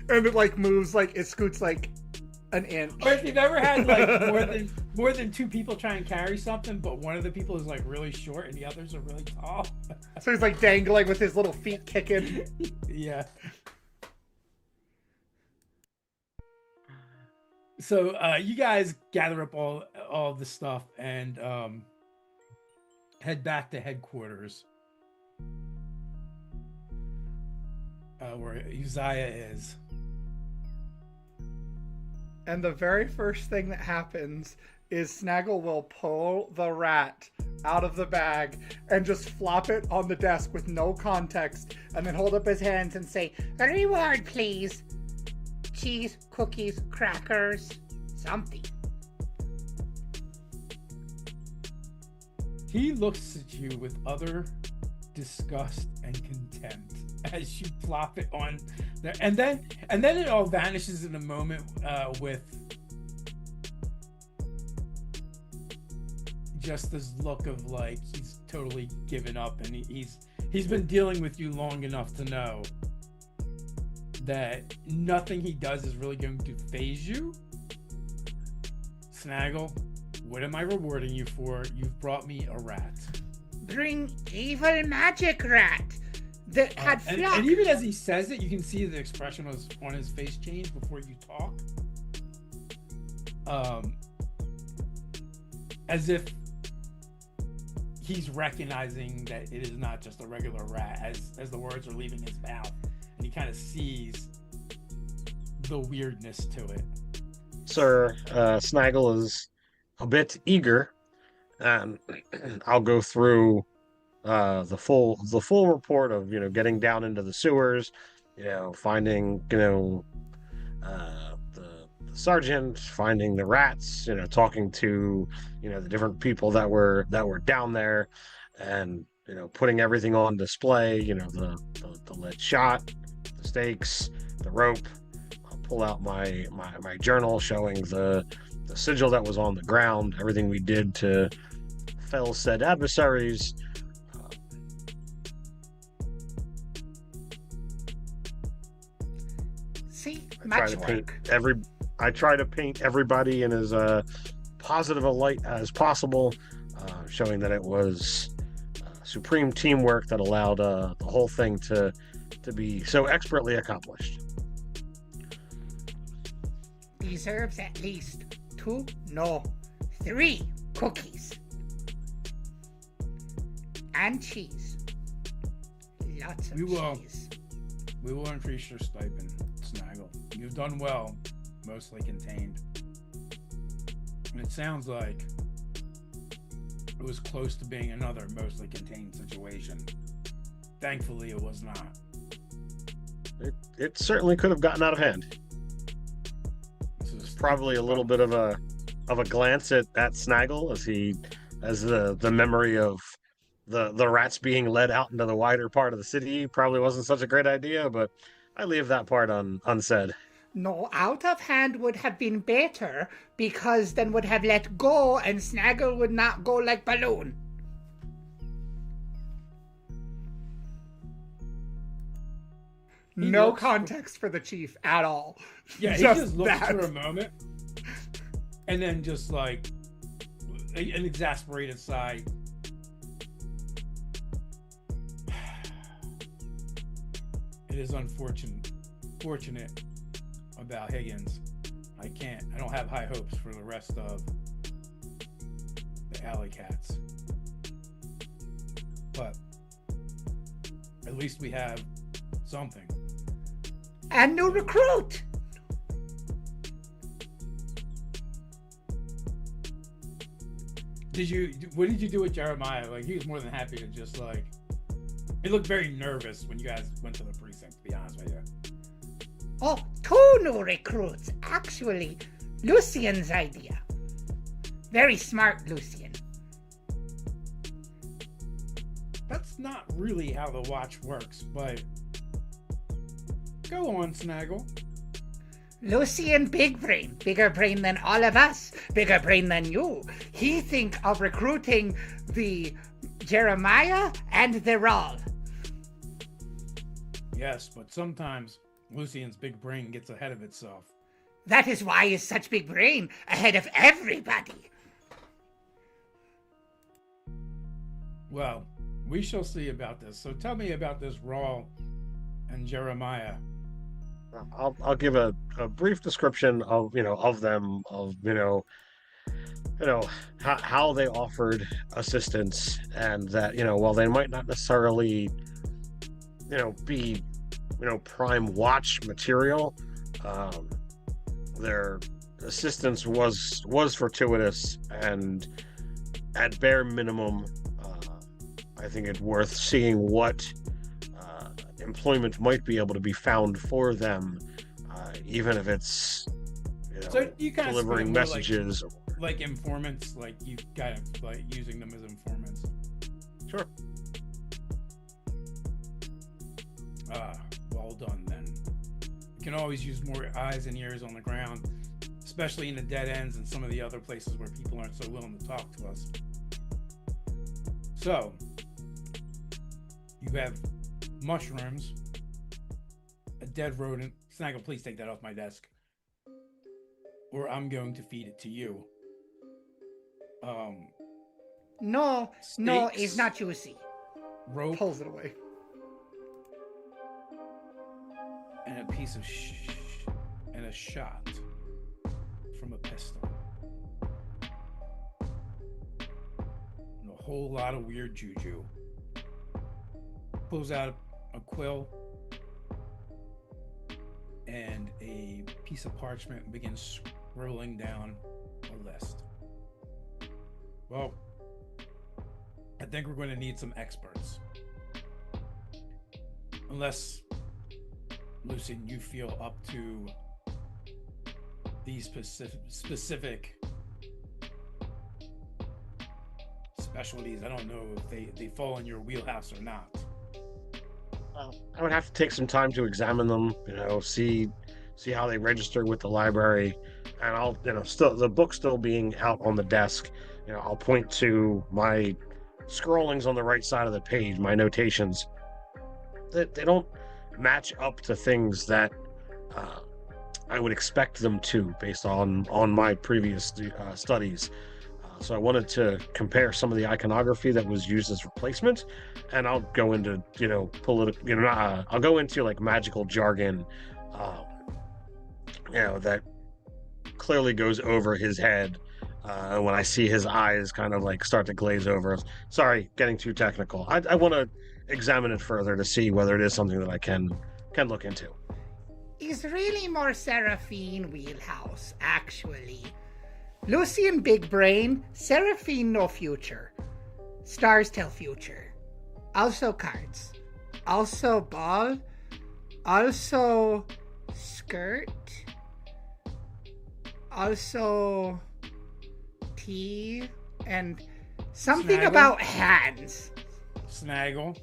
and it like moves like it scoots like an inch. Or if you've ever had like more than two people try and carry something, but one of the people is like really short and the others are really tall. So he's like dangling with his little feet kicking. Yeah. So you guys gather up all of the stuff and head back to headquarters, where Uzziah is. And the very first thing that happens is Snaggle will pull the rat out of the bag and just flop it on the desk with no context, and then hold up his hands and say, A reward, please. Cheese, cookies, crackers, something. He looks at you with utter disgust and contempt as you plop it on there, and then it all vanishes in a moment with just this look of like he's totally given up, and he's been dealing with you long enough to know that nothing he does is really going to phase you. Snaggle, what am I rewarding you for? You've brought me a rat. Bring evil magic rat that had flock. And even as he says it, you can see the expression on his face change before you talk. As if he's recognizing that it is not just a regular rat as the words are leaving his mouth. And he kind of sees the weirdness to it. Sir, Snaggle is a bit eager, and I'll go through the full report of getting down into the sewers, finding the sergeant, finding the rats, talking to the different people that were down there, and putting everything on display. The lead shot, the stakes, the rope. I'll pull out my journal showing the sigil that was on the ground, everything we did to fell said adversaries. See, I try to paint everybody in as positive a light as possible, showing that it was supreme teamwork that allowed the whole thing to be so expertly accomplished. Deserves at least 2, no, 3 cookies. And cheese. Lots of cheese. We will increase your stipend, Snaggle. You've done well, mostly contained. And it sounds like it was close to being another mostly contained situation. Thankfully, it was not. It certainly could have gotten out of hand. Probably a little bit of a glance at Snaggle as the memory of the rats being led out into the wider part of the city probably wasn't such a great idea, but I leave that part unsaid. No, out of hand would have been better, because then would have let go and Snaggle would not go like balloon. No looks- context for the chief at all. Yeah, he just looks for a moment, and then just like an exasperated sigh. It is fortunate about Higgins. I don't have high hopes for the rest of the alley cats. But at least we have something. And new recruit! What did you do with Jeremiah? Like, he was more than happy to just like, he looked very nervous when you guys went to the precinct, to be honest with you. Oh, 2 new recruits. Actually, Lucian's idea. Very smart, Lucian. That's not really how the watch works, but go on, Snaggle. Lucian, big brain. Bigger brain than all of us. Bigger brain than you. He think of recruiting the Jeremiah and the Rawl. Yes, but sometimes Lucian's big brain gets ahead of itself. That is why he's such big brain, ahead of everybody. Well, we shall see about this. So tell me about this Rawl and Jeremiah. I'll give a brief description of them, how they offered assistance, and that while they might not necessarily be prime watch material, their assistance was fortuitous, and at bare minimum, I think it's worth seeing what employment might be able to be found for them, even if it's So you kind of delivering messages. like informants, like you kind of like using them as informants. Sure. Well done then. You can always use more eyes and ears on the ground, especially in the dead ends and some of the other places where people aren't so willing to talk to us. So, you have mushrooms, a dead rodent. Snaggle, please take that off my desk, or I'm going to feed it to you. No, Steaks. it's not juicy. Rope Pulls it away. and a piece of and a shot from a pistol. And a whole lot of weird juju. Pulls out a quill and a piece of parchment and begins scribbling down a list. Well, I think we're going to need some experts. Unless, Lucian, you feel up to these specific specialties. I don't know if they fall in your wheelhouse or not. I would have to take some time to examine them, see how they register with the library, and I'll, still the book still being out on the desk, I'll point to my scrollings on the right side of the page, my notations. They don't match up to things that I would expect them to, based on my previous studies. So I wanted to compare some of the iconography that was used as replacement, and I'll go into, political, I'll go into like magical jargon, that clearly goes over his head. When I see his eyes kind of like start to glaze over. Sorry, getting too technical. I want to examine it further to see whether it is something that I can look into. It's really more Seraphine wheelhouse, actually. Lucian big brain, Seraphine no future. Stars tell future. Also cards. Also ball. Also skirt. Also tea. And something Snaggle? about hands. Snaggle,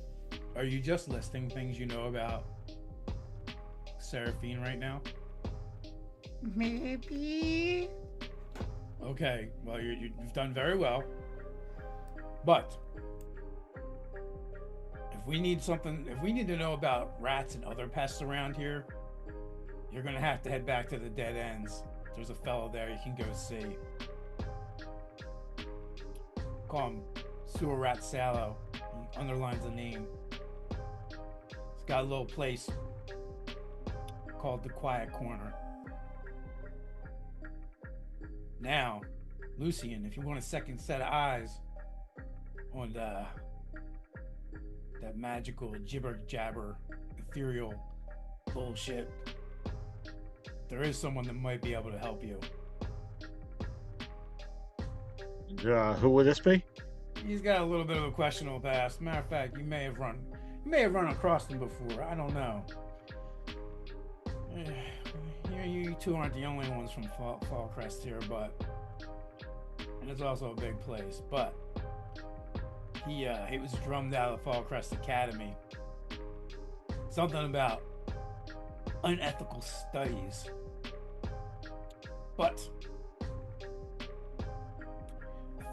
are you just listing things you know about Seraphine right now? Maybe. Okay, well, you've done very well. But if we need to know about rats and other pests around here, you're going to have to head back to the dead ends. There's a fellow there you can go see. Call him Sewer Rat Sallow. He underlines the name. He's got a little place called the Quiet Corner. Now, Lucian, if you want a second set of eyes on that magical jibber jabber ethereal bullshit, there is someone that might be able to help you. Who would this be? He's got a little bit of a questionable past. Matter of fact, you may have run across him before. I don't know. You two aren't the only ones from Fallcrest here, and it's also a big place. But he was drummed out of Fallcrest Academy. Something about unethical studies. But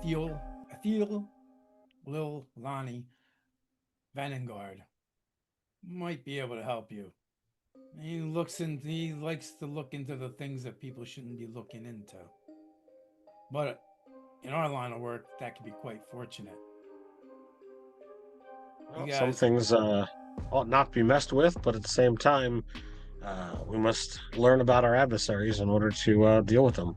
Ethel Lil Lonnie Vanengard might be able to help you. He likes to look into the things that people shouldn't be looking into. But in our line of work, that could be quite fortunate. Well, some things ought not be messed with, but at the same time, we must learn about our adversaries in order to deal with them.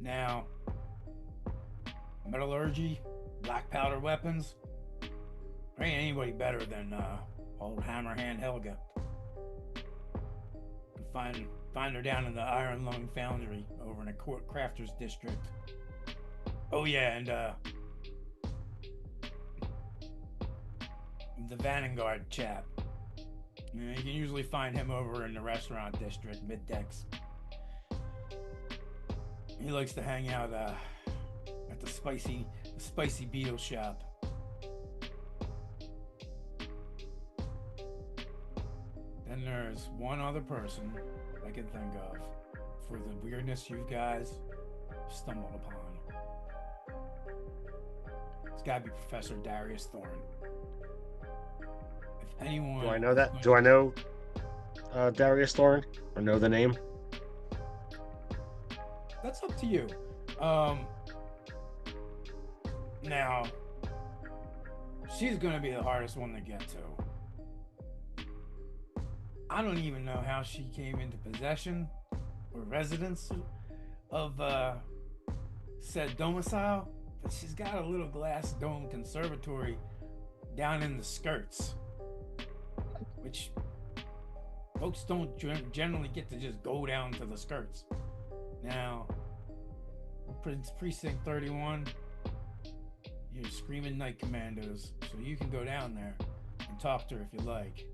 Now, metallurgy, black powder weapons, there ain't anybody better than old Hammerhand Helga. You can find her down in the Iron Lung Foundry over in the Crafters District. Oh yeah, and the Vanengard chap. You can usually find him over in the restaurant district, mid-decks. He likes to hang out at the spicy beetle shop. Then there's one other person I can think of for the weirdness you guys stumbled upon. It's gotta be Professor Darius Thorne. If anyone... Do I know that? Do I know Darius Thorne? Or know the name? That's up to you. Now, she's gonna be the hardest one to get to. I don't even know how she came into possession or residence of said domicile, but she's got a little glass dome conservatory down in the skirts, which folks don't generally get to just go down to the skirts. Now, Precinct 31, you're screaming night commandos, so you can go down there and talk to her if you like.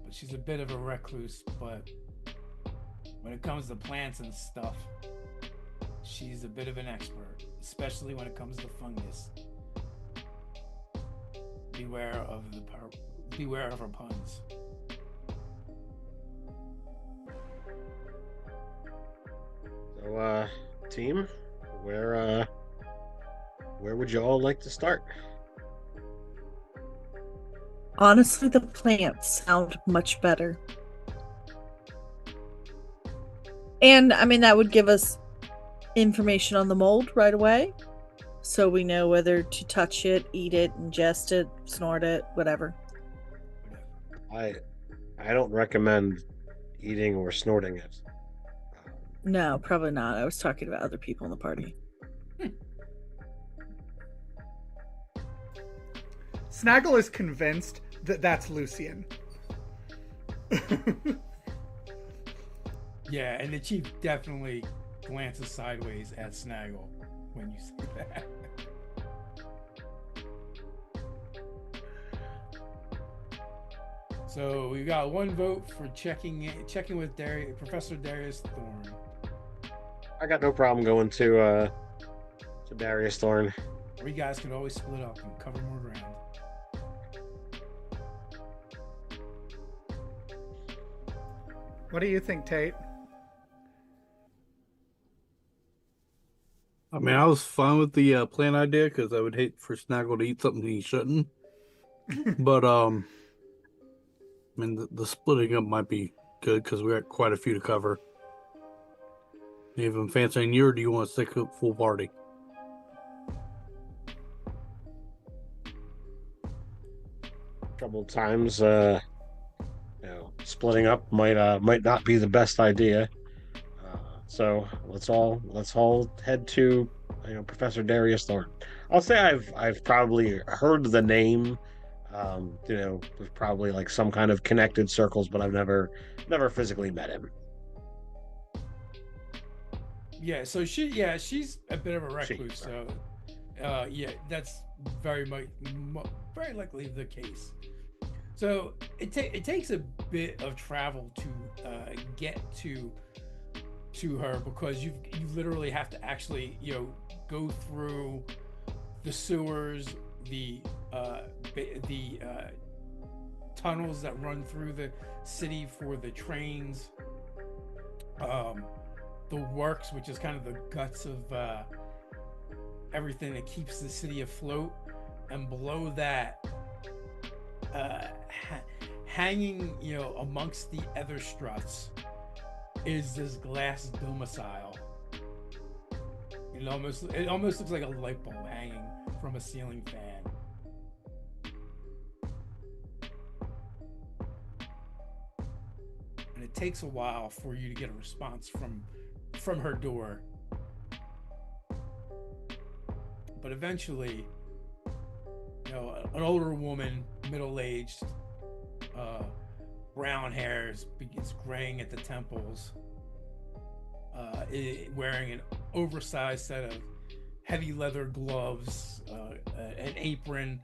But she's a bit of a recluse, but when it comes to plants and stuff, she's a bit of an expert, especially when it comes to fungus. Beware of her puns. So, team, where would you all like to start? Honestly, the plants sound much better. And, I mean, that would give us information on the mold right away. So we know whether to touch it, eat it, ingest it, snort it, whatever. I don't recommend eating or snorting it. No, probably not. I was talking about other people in the party. Snaggle is convinced that that's Lucian. Yeah, and the chief definitely glances sideways at Snaggle when you say that. So we got one vote for checking with Professor Darius Thorne. I got no problem going to Darius Thorne. Or you guys could always split up and cover more ground. What do you think, Tate? I mean, I was fine with the plan idea because I would hate for Snaggle to eat something he shouldn't. But I mean, the splitting up might be good because we got quite a few to cover. Even fancying you, or do you want to stick with full party? Couple times, splitting up might not be the best idea. So let's all head to Professor Darius Thornton. I'll say I've probably heard the name. There's probably like some kind of connected circles, but I've never physically met him. Yeah, so she's a bit of a recluse. So, that's very likely the case. So it takes a bit of travel to get to her, because you literally have to actually go through the sewers, the tunnels that run through the city for the trains, the works, which is kind of the guts of everything that keeps the city afloat, and below that, hanging amongst the Aether struts is this glass domicile. It almost looks like a light bulb hanging from a ceiling fan. And it takes a while for you to get a response from her door. But eventually, an older woman, middle-aged, brown hairs, begins graying at the temples, wearing an oversized set of heavy leather gloves, an apron,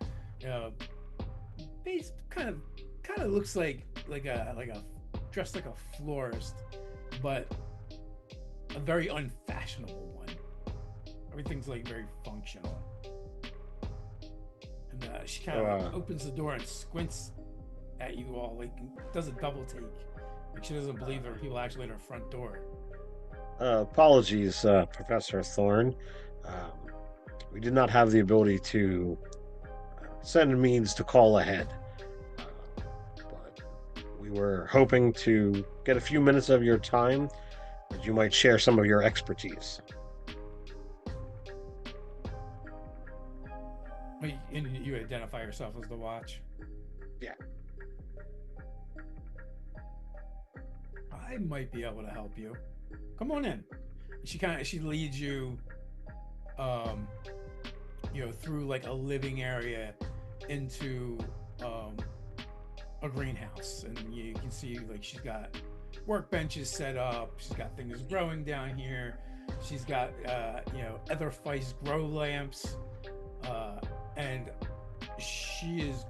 kind of looks like a dressed like a florist, but a very unfashionable one. Everything's like very functional. And she kind of opens the door and squints at you all, like does a double take, like she doesn't believe there are people actually at her front door. Apologies, Professor Thorne. We did not have the ability to send means to call ahead, but we were hoping to get a few minutes of your time, that you might share some of your expertise. And you identify yourself as the Watch? Yeah. I might be able to help you. Come on in. She leads you, through like a living area into a greenhouse, and you can see like she's got workbenches set up. She's got things growing down here. She's got Etherfice grow lamps, and she has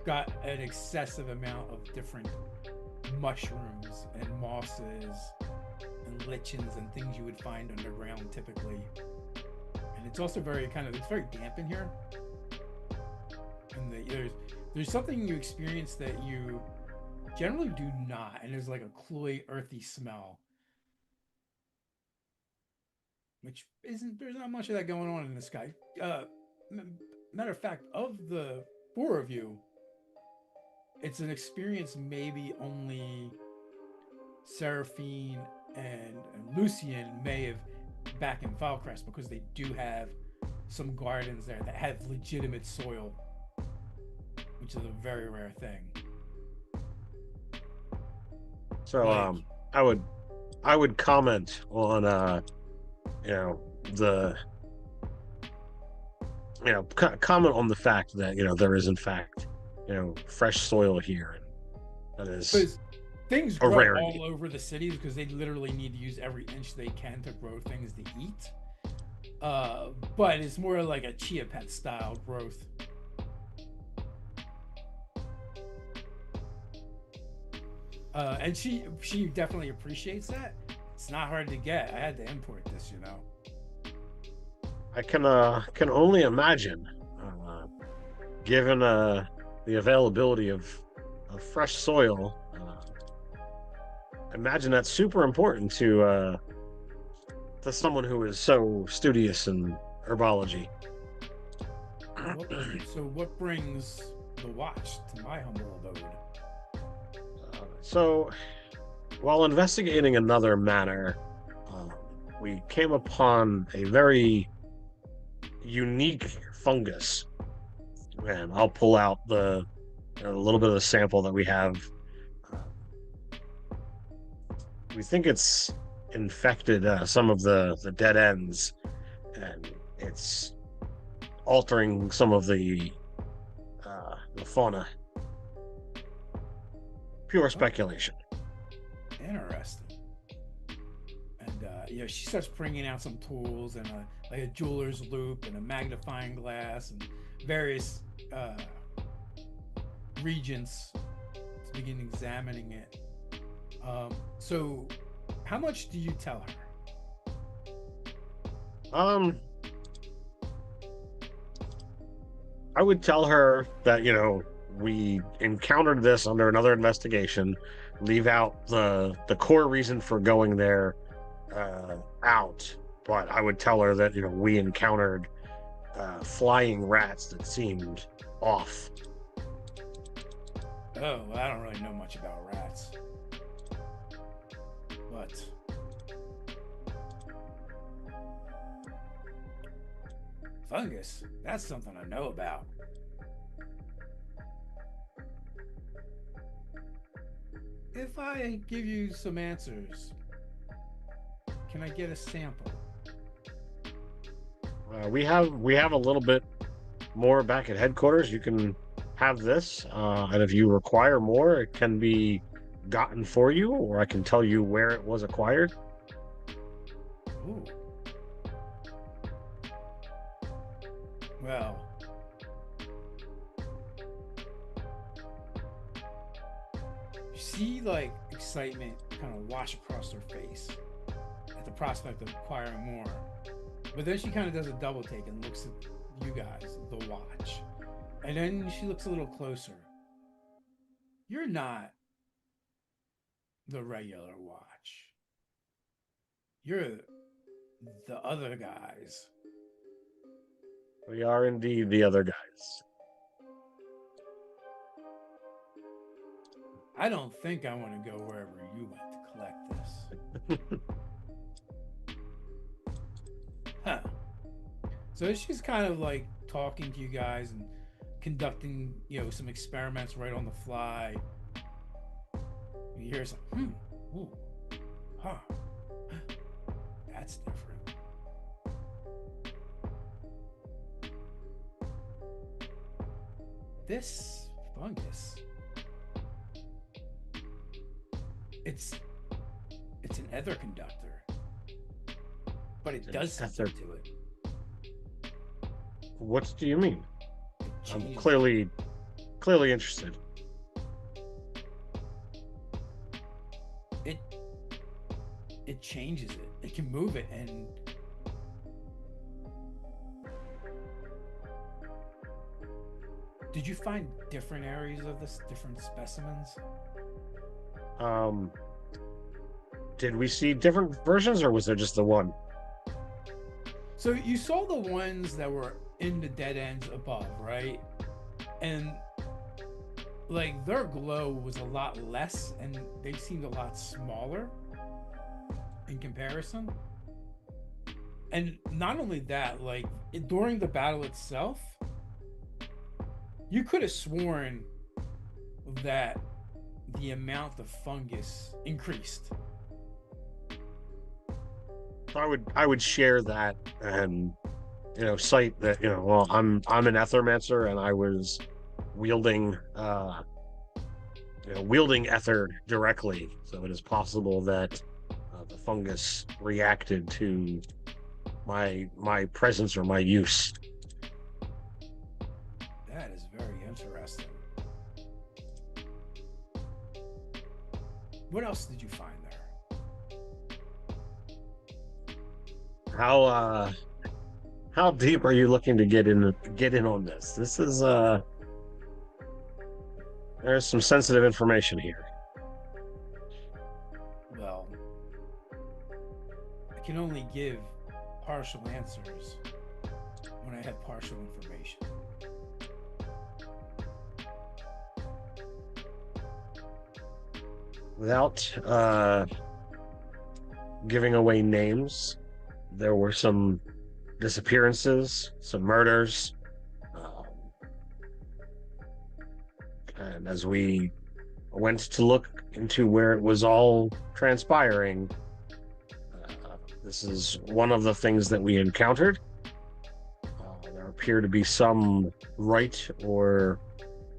got an excessive amount of different mushrooms and mosses and lichens and things you would find underground typically. And it's also very damp in here. And there's something you experience that you generally do not, and there's like a cloy, earthy smell, which there's not much of that going on in this guy. Matter of fact, of the four of you, it's an experience maybe only Seraphine and Lucian may have back in Filecrest, because they do have some gardens there that have legitimate soil, which is a very rare thing. So I would comment on comment on the fact that there is in fact fresh soil here, and that is things a grow rarity all over the city, because they literally need to use every inch they can to grow things to eat. But it's more like a chia pet style growth. And she definitely appreciates that. It's not hard to get. I had to import this, I can only imagine, given the availability of fresh soil imagine that's super important to someone who is so studious in herbology. What brings the watch to my humble abode? So, while investigating another manor, we came upon a very unique fungus. And I'll pull out a little bit of the sample that we have. We think it's infected some of the dead ends, and it's altering some of the fauna. Pure speculation. Interesting. And she starts bringing out some tools and a jeweler's loop and a magnifying glass and various regents to begin examining it. So how much do you tell her? I would tell her that, we encountered this under another investigation, leave out the core reason for going there out, but I would tell her that, we encountered flying rats that seemed off. Oh, well, I don't really know much about rats. But fungus, that's something I know about. If I give you some answers, can I get a sample? We have a little bit more back at headquarters. You can have this, and if you require more, it can be gotten for you, or I can tell you where it was acquired. Ooh. Well, you see, excitement kind of wash across her face at the prospect of acquiring more. But then she kind of does a double take and looks at you guys, the watch. And then she looks a little closer. You're not the regular watch. You're the other guys. We are indeed the other guys. I don't think I want to go wherever you went to collect this. Huh. So she's kind of talking to you guys and conducting, some experiments right on the fly. You hear some, ooh, huh, that's different. This fungus, it's an ether conductor, but it does something to it. What do you mean? I'm clearly interested. It changes it. It can move it, and did you find different areas of this, different specimens? Did we see different versions, or was there just the one? So you saw the ones that were in the dead ends above, right? And their glow was a lot less, and they seemed a lot smaller in comparison. And not only that, during the battle itself, you could have sworn that the amount of fungus increased. So I would share that and cite that well, I'm an ethermancer, and I was wielding ether directly, so it is possible that the fungus reacted to my presence or my use. That is very interesting. What else did you find there? How deep are you looking to get in on this? This is there's some sensitive information here. can only give partial answers when I have partial information. Without giving away names, there were some disappearances, some murders. And as we went to look into where it was all transpiring, this is one of the things that we encountered. There appeared to be some rite or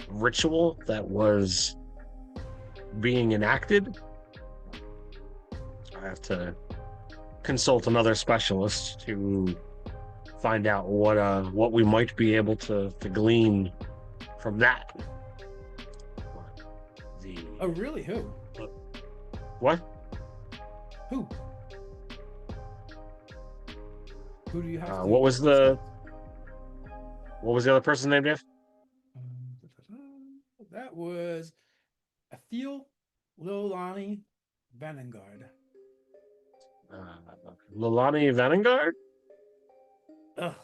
ritual that was being enacted. I have to consult another specialist to find out what we might be able to glean from that. Oh, really? Who? What? Who? Who do you have? What was the other person's name, Dave? That was Athil Lilani Vanengard. Lilani Vanengard? Ugh.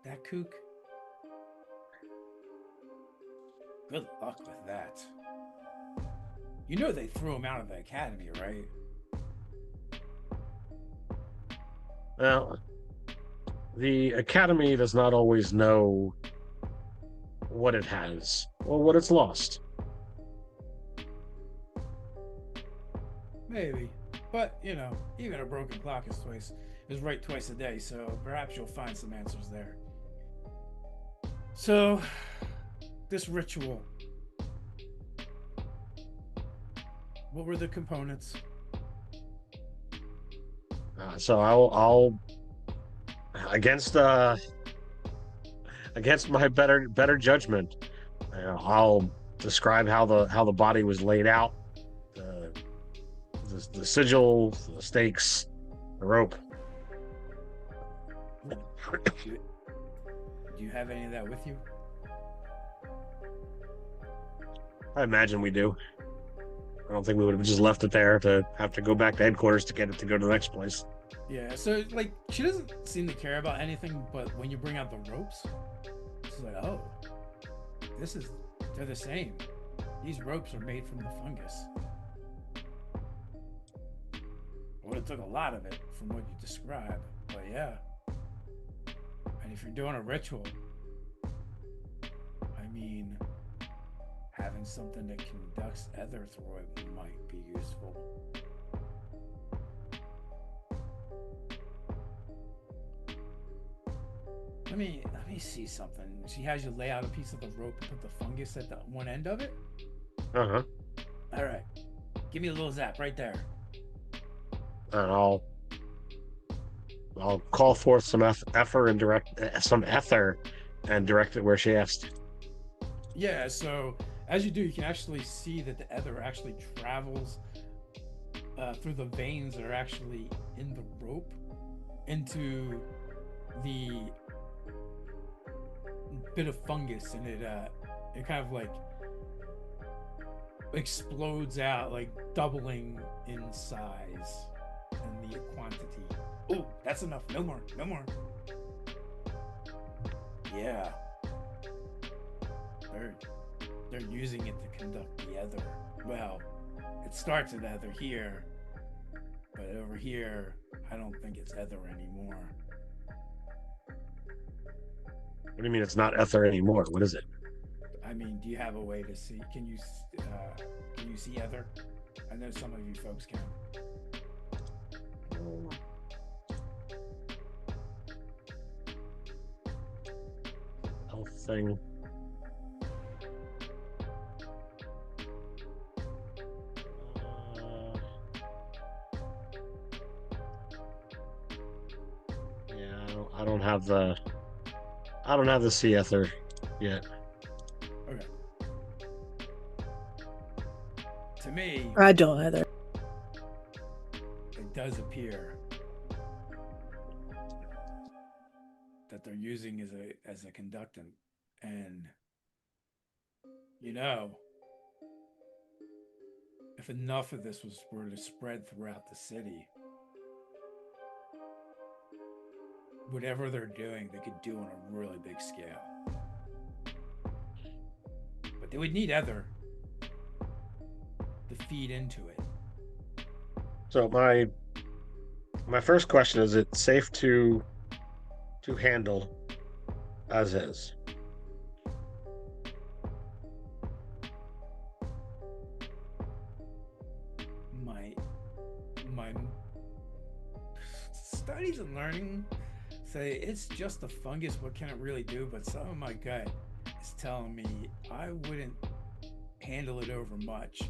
That kook. Good luck with that. You know they threw him out of the academy, right? Well, the academy does not always know what it has or what it's lost. Maybe. But, you know, even a broken clock is right twice a day, so perhaps you'll find some answers there. So, this ritual. What were the components? So I'll against my better judgment, I'll describe how the body was laid out, the sigil, the stakes, the rope. Do you have any of that with you? I imagine we do. I don't think we would have just left it there to have to go back to headquarters to get it to go to the next place. Yeah, so, like, she doesn't seem to care about anything, but when you bring out the ropes, she's like, oh, they're the same. These ropes are made from the fungus. Would have took a lot of it from what you described, but yeah. And if you're doing a ritual, I mean, having something that conducts Aether through it might be useful. Let me see something. She has you lay out a piece of the rope and put the fungus at the one end of it. Uh-huh. All right, give me a little zap right there. And I'll call forth some ether and direct it where she asked. Yeah, so as you do, you can actually see that the Aether actually travels through the veins that are actually in the rope into the bit of fungus, and it kind of like explodes out, like doubling in size and the quantity. Oh, that's enough. No more. Yeah. They're using it to conduct the Aether. Well, it starts at Aether here, but over here, I don't think it's Aether anymore. What do you mean it's not ether anymore? What is it? I mean, do you have a way to see? Can you see Aether? I know some of you folks can. Health thing. Yeah, I don't have the sea ether yet. Okay. To me, I don't either. it does appear that they're using as a conductant, and you know, if enough of this were to spread throughout the city, whatever they're doing, they could do on a really big scale. But they would need Aether to feed into it. So my first question is: it safe to handle as is? My studies and learning say it's just a fungus. What can it really do? But some of my gut is telling me I wouldn't handle it over much.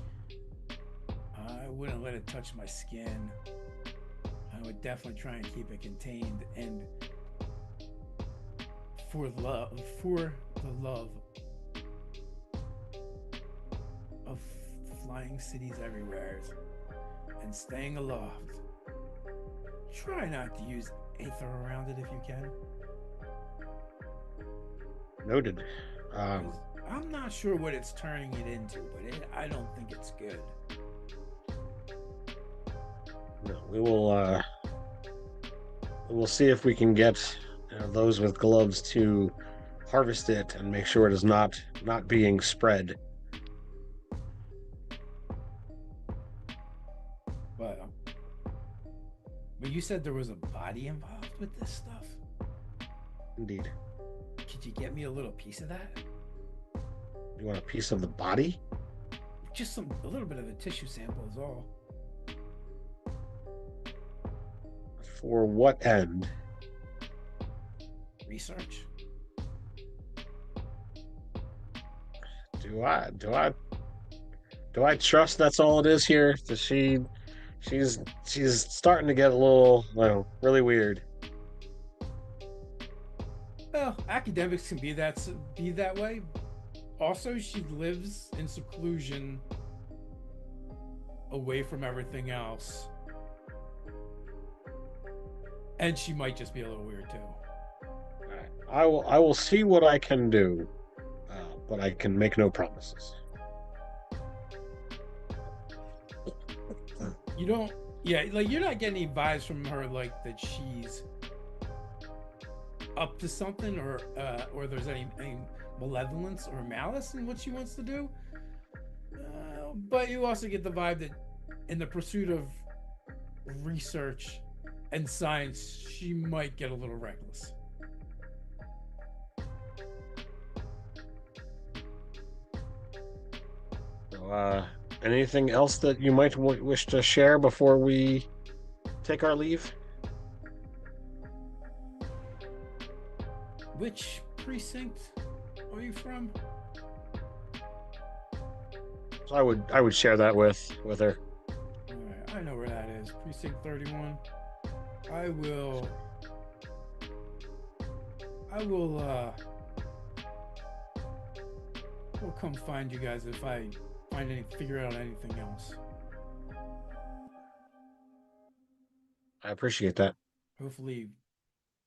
I wouldn't let it touch my skin. I would definitely try and keep it contained. And for the love of flying cities everywhere and staying aloft, try not to use Aether around it if you can. Noted. 'Cause I'm not sure what it's turning it into, but I don't think it's good. No, we will see if we can get those with gloves to harvest it and make sure it is not being spread. But you said there was a body involved with this stuff. Indeed. Could you get me a little piece of that? You want a piece of the body? Just a little bit of a tissue sample is all. For what end? Research. Do I trust that's all it is here? Does she's starting to get a little, really weird. Well, academics can be that way. Also, she lives in seclusion, away from everything else, and she might just be a little weird too. All right. I will see what I can do, but I can make no promises. You don't, yeah, like you're not getting any vibes from her like that she's up to something or there's any malevolence or malice in what she wants to do. But you also get the vibe that in the pursuit of research and science, she might get a little reckless. So, anything else that you might wish to share before we take our leave? Which precinct are you from? So I would share that with her. All right, I know where that is. Precinct 31. I will come find you guys if I figure out anything else. I appreciate that. Hopefully,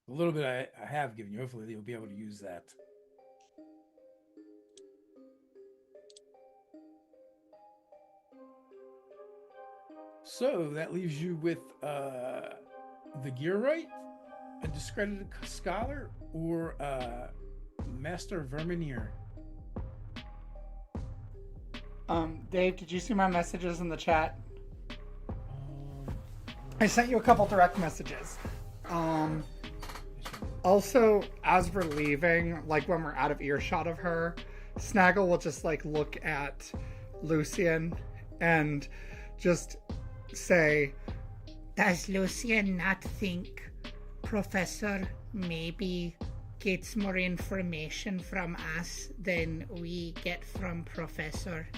a little bit I have given you, hopefully you'll be able to use that. So that leaves you with the gear right, a discredited scholar, or Master Verminier. Dave, did you see my messages in the chat? I sent you a couple direct messages. Also, as we're leaving, like when we're out of earshot of her, Snaggle will just like look at Lucian and just say, Does Lucian not think Professor maybe gets more information from us than we get from Professor?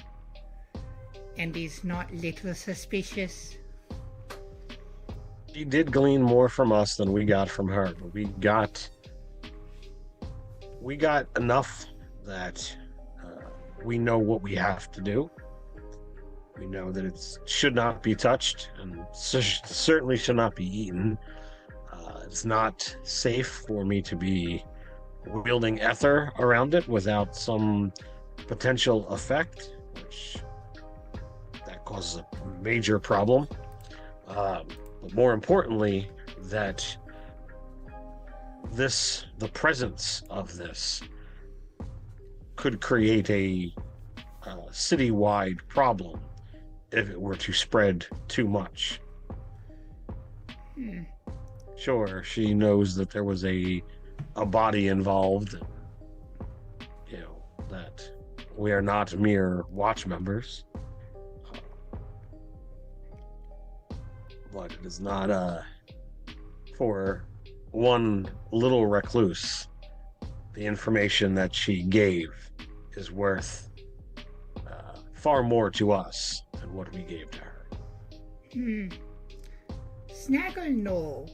And is not little suspicious? She did glean more from us than we got from her. But we got enough that we know what we have to do. We know that it should not be touched and certainly should not be eaten. It's not safe for me to be wielding Aether around it without some potential effect, which that causes a major problem. But more importantly, that the presence of this could create a citywide problem if it were to spread too much. Sure, she knows that there was a body involved, you know, that we are not mere watch members. But it is not for one little recluse. The information that she gave is worth far more to us than what we gave to her. Snaggle know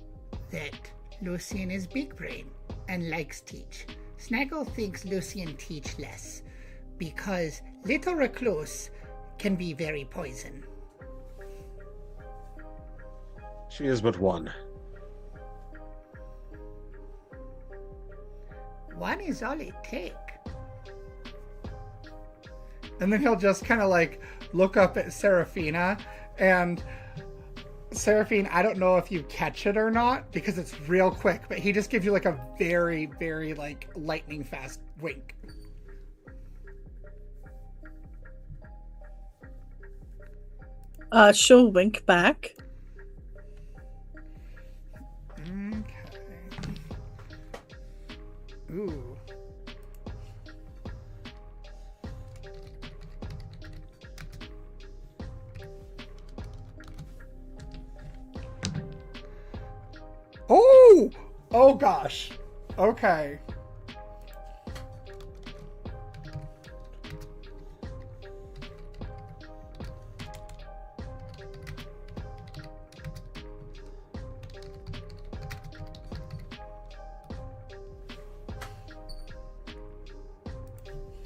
that Lucian is big brain and likes teach. Snaggle thinks Lucian teach less because little recluse can be very poison. She is but one. One is all it take. And then he'll just kind of like look up at Seraphina, and Seraphine, I don't know if you catch it or not because it's real quick, but he just gives you like a very, very like lightning fast wink. She'll wink back. Okay. Ooh. Oh! Oh gosh. Okay.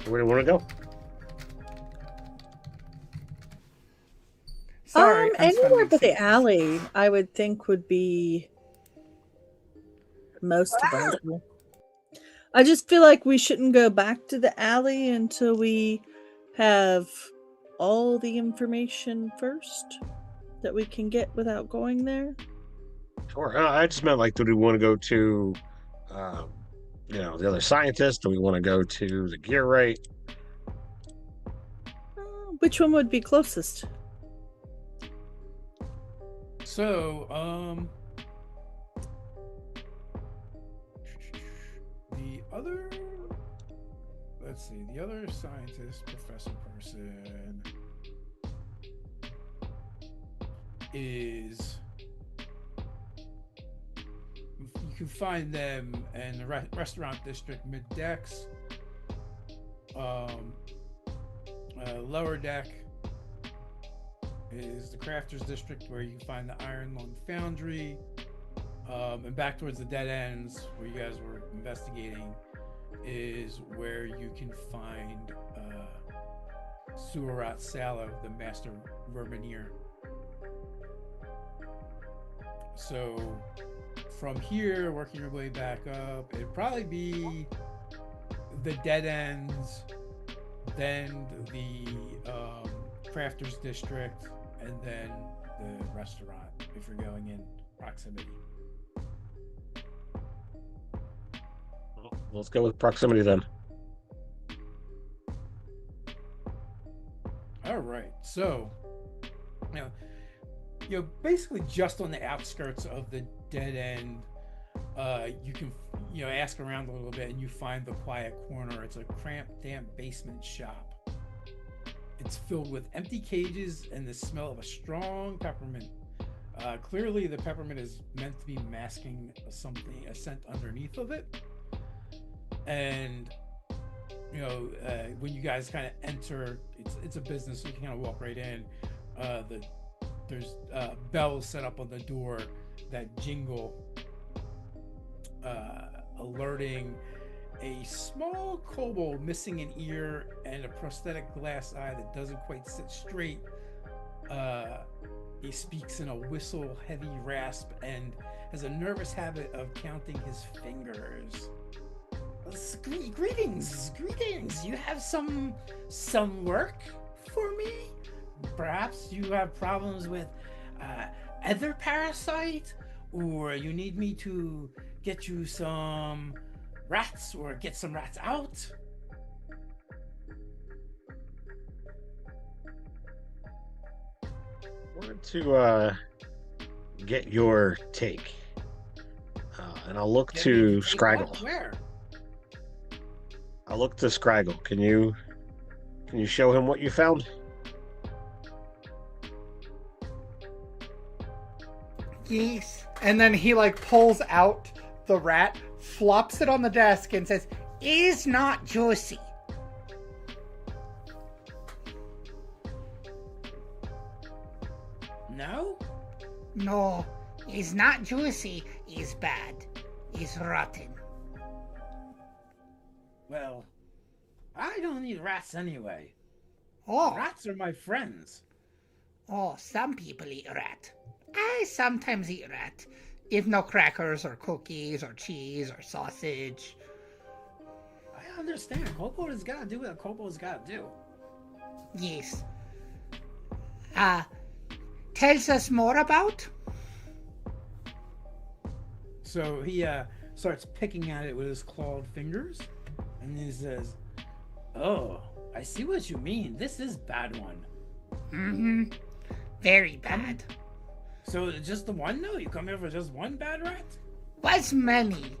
Where do you want to go? Sorry. I'm Anywhere spending but the seconds. alley, I would think would be most available. I just feel like we shouldn't go back to the alley until we have all the information first that we can get without going there. Sure. I just meant like, do we want to go to, the other scientist? Do we want to go to the gear right? Which one would be closest? So, the other scientist, professor person, is, you can find them in the restaurant district mid-decks. Lower deck is the crafters district, where you can find the Iron Lung Foundry, and back towards the dead ends where you guys were investigating is where you can find Surat Salo, the master vermineer. So from here, working your way back up, it'd probably be the dead ends, then the crafters district, and then the restaurant if you're going in proximity. Let's go with proximity then. All right, so basically just on the outskirts of the dead end, you can ask around a little bit and you find the quiet corner. It's a cramped, damp basement shop. It's filled with empty cages and the smell of a strong peppermint. Clearly the peppermint is meant to be masking a scent underneath of it. And when you guys kind of enter, it's a business, so you can kind of walk right in. There's bells set up on the door that jingle, alerting a small kobold missing an ear and a prosthetic glass eye that doesn't quite sit straight. He speaks in a whistle heavy rasp and has a nervous habit of counting his fingers. Greetings. You have some work for me? Perhaps you have problems with Aether parasite, or you need me to get you some rats or get some rats out. Wanted to get your take, and I'll look Get me to take Scraggle. what? Where? I'll look to Scraggle. Can you show him what you found? Yes. And then he like pulls out the rat, flops it on the desk, and says, Is not juicy. No? No, is not juicy, is bad, is rotten. Well, I don't need rats anyway. Oh, Rats are my friends. oh, some people eat rat. I sometimes eat rat. If no crackers or cookies or cheese or sausage. I understand. Kobold's gotta do what a kobold's gotta do. Yes. Tells us more about? So he starts picking at it with his clawed fingers, and he says, "Oh, I see what you mean. This is bad one. Mm-hmm. Very bad. So just the one? No, you come here for just one bad rat? Was many.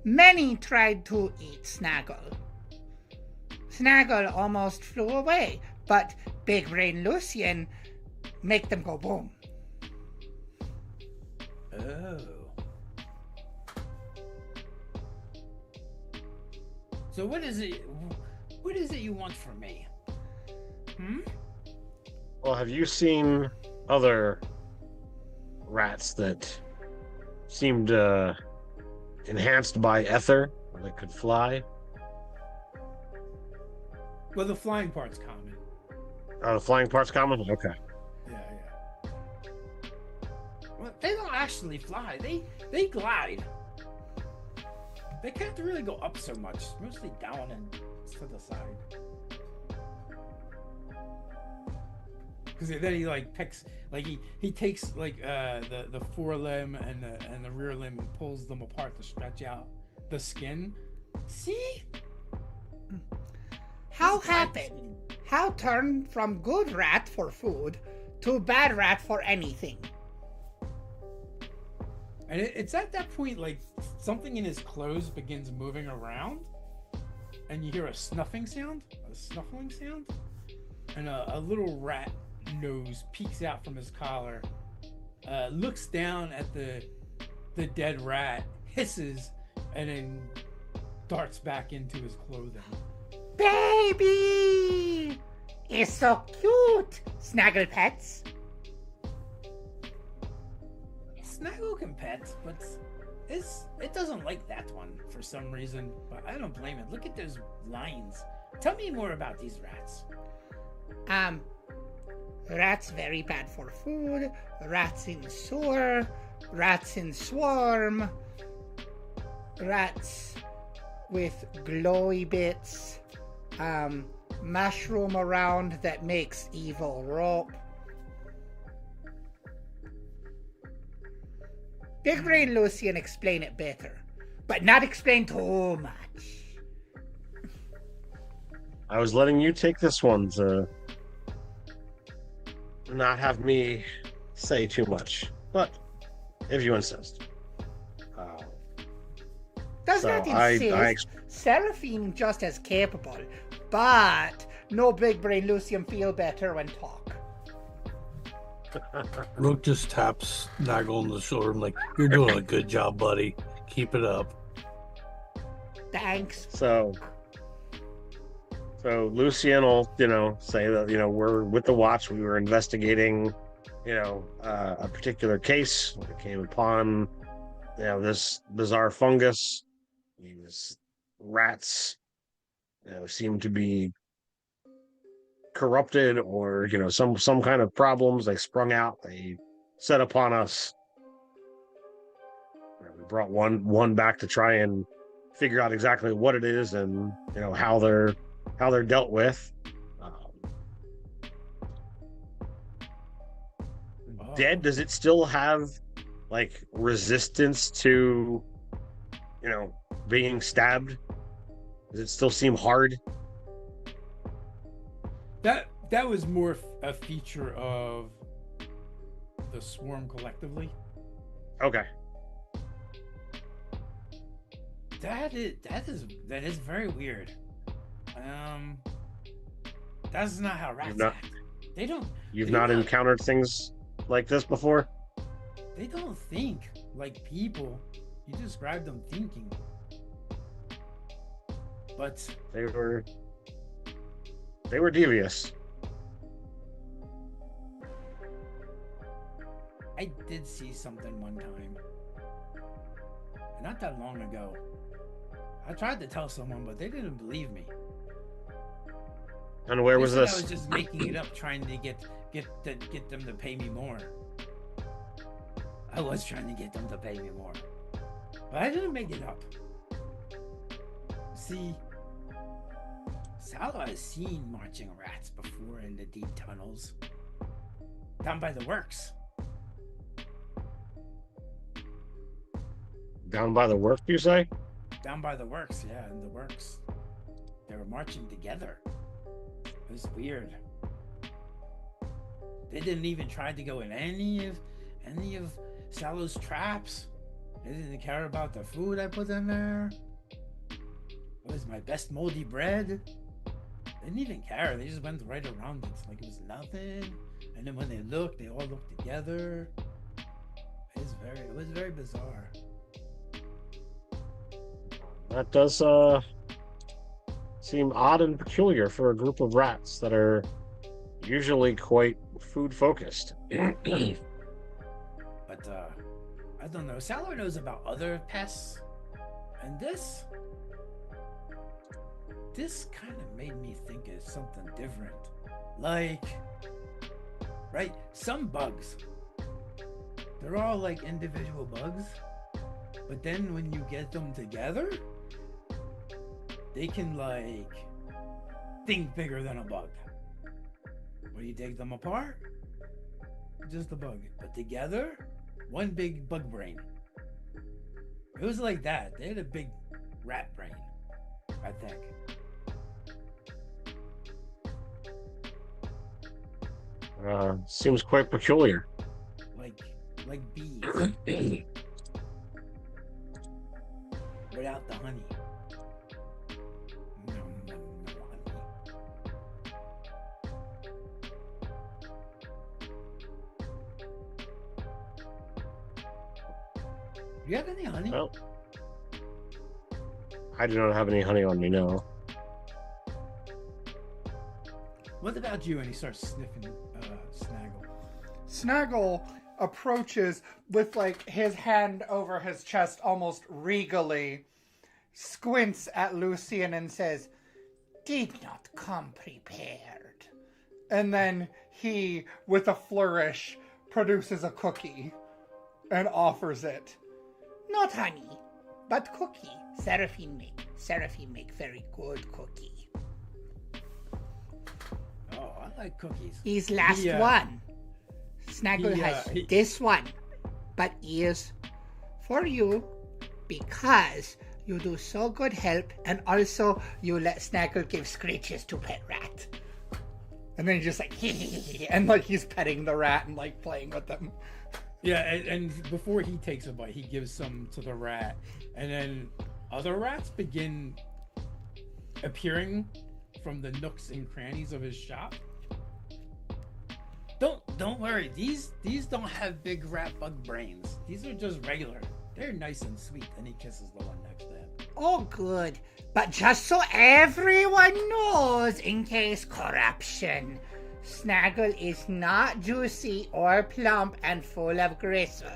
Many tried to eat Snaggle. Snaggle almost flew away, but Big Brain Lucian make them go boom. Oh. So what is it? What is it you want from me? Well, have you seen other rats that seemed enhanced by Aether, that could fly? Well, the flying part's common. The flying part's common? Okay. Yeah. Well, they don't actually fly. They glide. They can't really go up so much. Mostly down and to the side. Because then he like picks, like he takes like the forelimb and the rear limb and pulls them apart to stretch out the skin. See? How happen? How turn from good rat for food to bad rat for anything? And it's at that point like something in his clothes begins moving around, and you hear a snuffling sound, and a little rat nose peeks out from his collar, looks down at the dead rat, hisses, and then darts back into his clothing. Baby! It's so cute! Snaggle pets. Snaggle can pet, but it doesn't like that one for some reason. But I don't blame it. Look at those lines. Tell me more about these rats. Rats very bad for food, rats in sewer, rats in swarm, rats with glowy bits, mushroom around that makes evil rope. Big Brain Lucian explain it better, but not explain too much. I was letting you take this one to not have me say too much, but if you insist. Does So not I insist. Seraphine just as capable, but no Big Brain Lucian feel better when talk. Rook just taps Nagel on the shoulder. I'm like, you're doing a good job, buddy. Keep it up. Thanks. So Lucian will, say that, we're with the watch. We were investigating, a particular case. We came upon, this bizarre fungus. These rats, seem to be corrupted or, some kind of problems. They sprung out. They set upon us. We brought one back to try and figure out exactly what it is and, how they're dealt with. Dead, does it still have like resistance to being stabbed? Does it still seem hard? That was more a feature of the swarm collectively. Okay. That is very weird. That's not how rats act. They don't. You've not encountered things like this before? They don't think like people. You described them thinking. But They were devious. I did see something one time. Not that long ago. I tried to tell someone, but they didn't believe me. And where They was said this? I was just making it up, trying to get them to pay me more. I was trying to get them to pay me more, but I didn't make it up. See, Salo has seen marching rats before in the deep tunnels, down by the works. Down by the work, you say? Down by the works, yeah, in the works. They were marching together. It was weird. They didn't even try to go in any of Salo's traps. They didn't care about the food I put in there. It was my best moldy bread. They didn't even care. They just went right around it like it was nothing. And then when they looked, they all looked together. It was very bizarre. That does seem odd and peculiar for a group of rats that are usually quite food focused. But I don't know. Salar knows about other pests, and this kind of made me think of something different. Like, right? Some bugs, they're all like individual bugs, but then when you get them together, they can like think bigger than a bug. When you take them apart, just a bug, but together, one big bug brain. It was like that. They had a big rat brain, I think. Seems quite peculiar. Like bees. Without the honey. No honey. Do you have any honey? Well, I do not have any honey on me, no. What about you? And he starts sniffing Snaggle. Snaggle approaches with like his hand over his chest almost regally, squints at Lucian and says, Did not come prepared. and then he, with a flourish, produces a cookie and offers it. Not honey, but cookie. Seraphim make very good cookie. Oh, I like cookies. His last one. Snaggle has this one, but is for you because you do so good help, and also you let Snaggle give screeches to Pet Rat. And then he just like, and like he's petting the rat and like playing with them. Yeah, and before he takes a bite, he gives some to the rat, and then other rats begin appearing from the nooks and crannies of his shop. Don't worry, these don't have big rat bug brains. These are just regular. They're nice and sweet. And he kisses the one next to him. Oh, good. But just so everyone knows, in case corruption, Snaggle is not juicy or plump and full of gristle.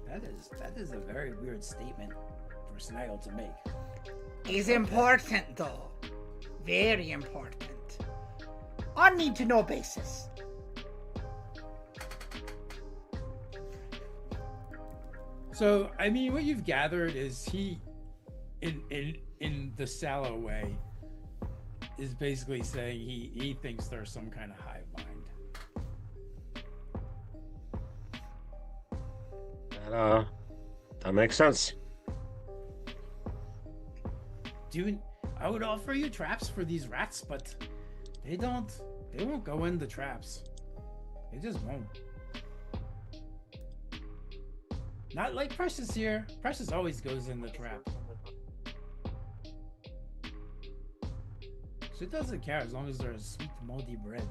That is a very weird statement for Snaggle to make. Is important though. Very important. On need to know basis. So, I mean, what you've gathered is he, in the Sallow way, is basically saying he thinks there's some kind of hive mind. That makes sense. Dude, I would offer you traps for these rats, but they won't go in the traps. They just won't. Not like Precious here. Precious always goes in the trap. She doesn't care as long as there's sweet moldy bread.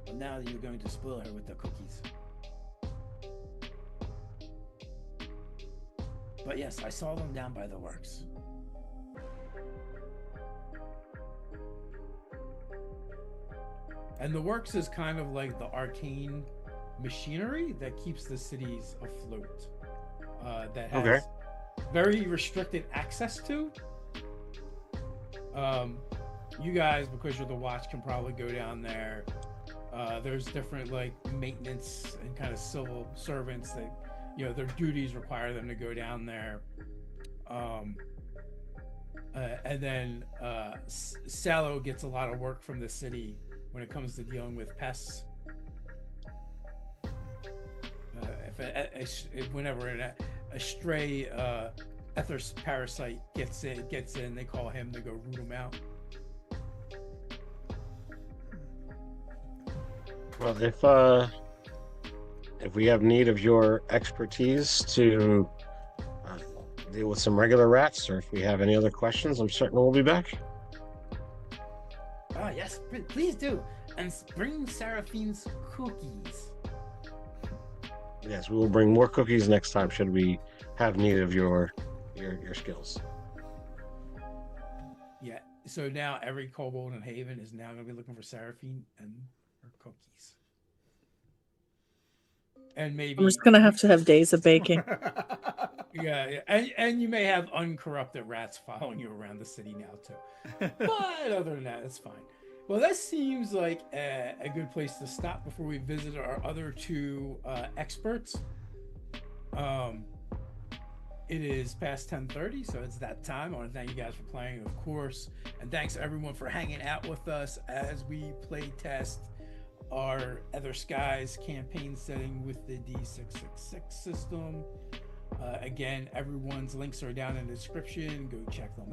But now you're going to spoil her with the cookies. But yes, I saw them down by the works. And the works is kind of like the arcane machinery that keeps the cities afloat. That has very restricted access to. You guys, because you're the watch, can probably go down there. There's different like maintenance and kind of civil servants that, you know, their duties require them to go down there. And then Sallow gets a lot of work from the city when it comes to dealing with pests. Whenever a stray Aether parasite gets in, they call him to go root him out. Well, if we have need of your expertise to deal with some regular rats, or if we have any other questions, I'm certain we'll be back. Oh yes, please do, and bring Seraphine's cookies. Yes, we will bring more cookies next time should we have need of your skills. Yeah, so now every kobold in Haven is now going to be looking for Seraphine and her cookies. And maybe I'm just gonna have to have days of baking. yeah. And you may have uncorrupted rats following you around the city now too. But other than that, it's fine. Well, that seems like a good place to stop before we visit our other two experts. It is past 10:30, so it's that time. I want to thank you guys for playing, of course, and thanks everyone for hanging out with us as we play test our Other Skies campaign setting with the D666 system. Again, everyone's links are down in the description. Go check them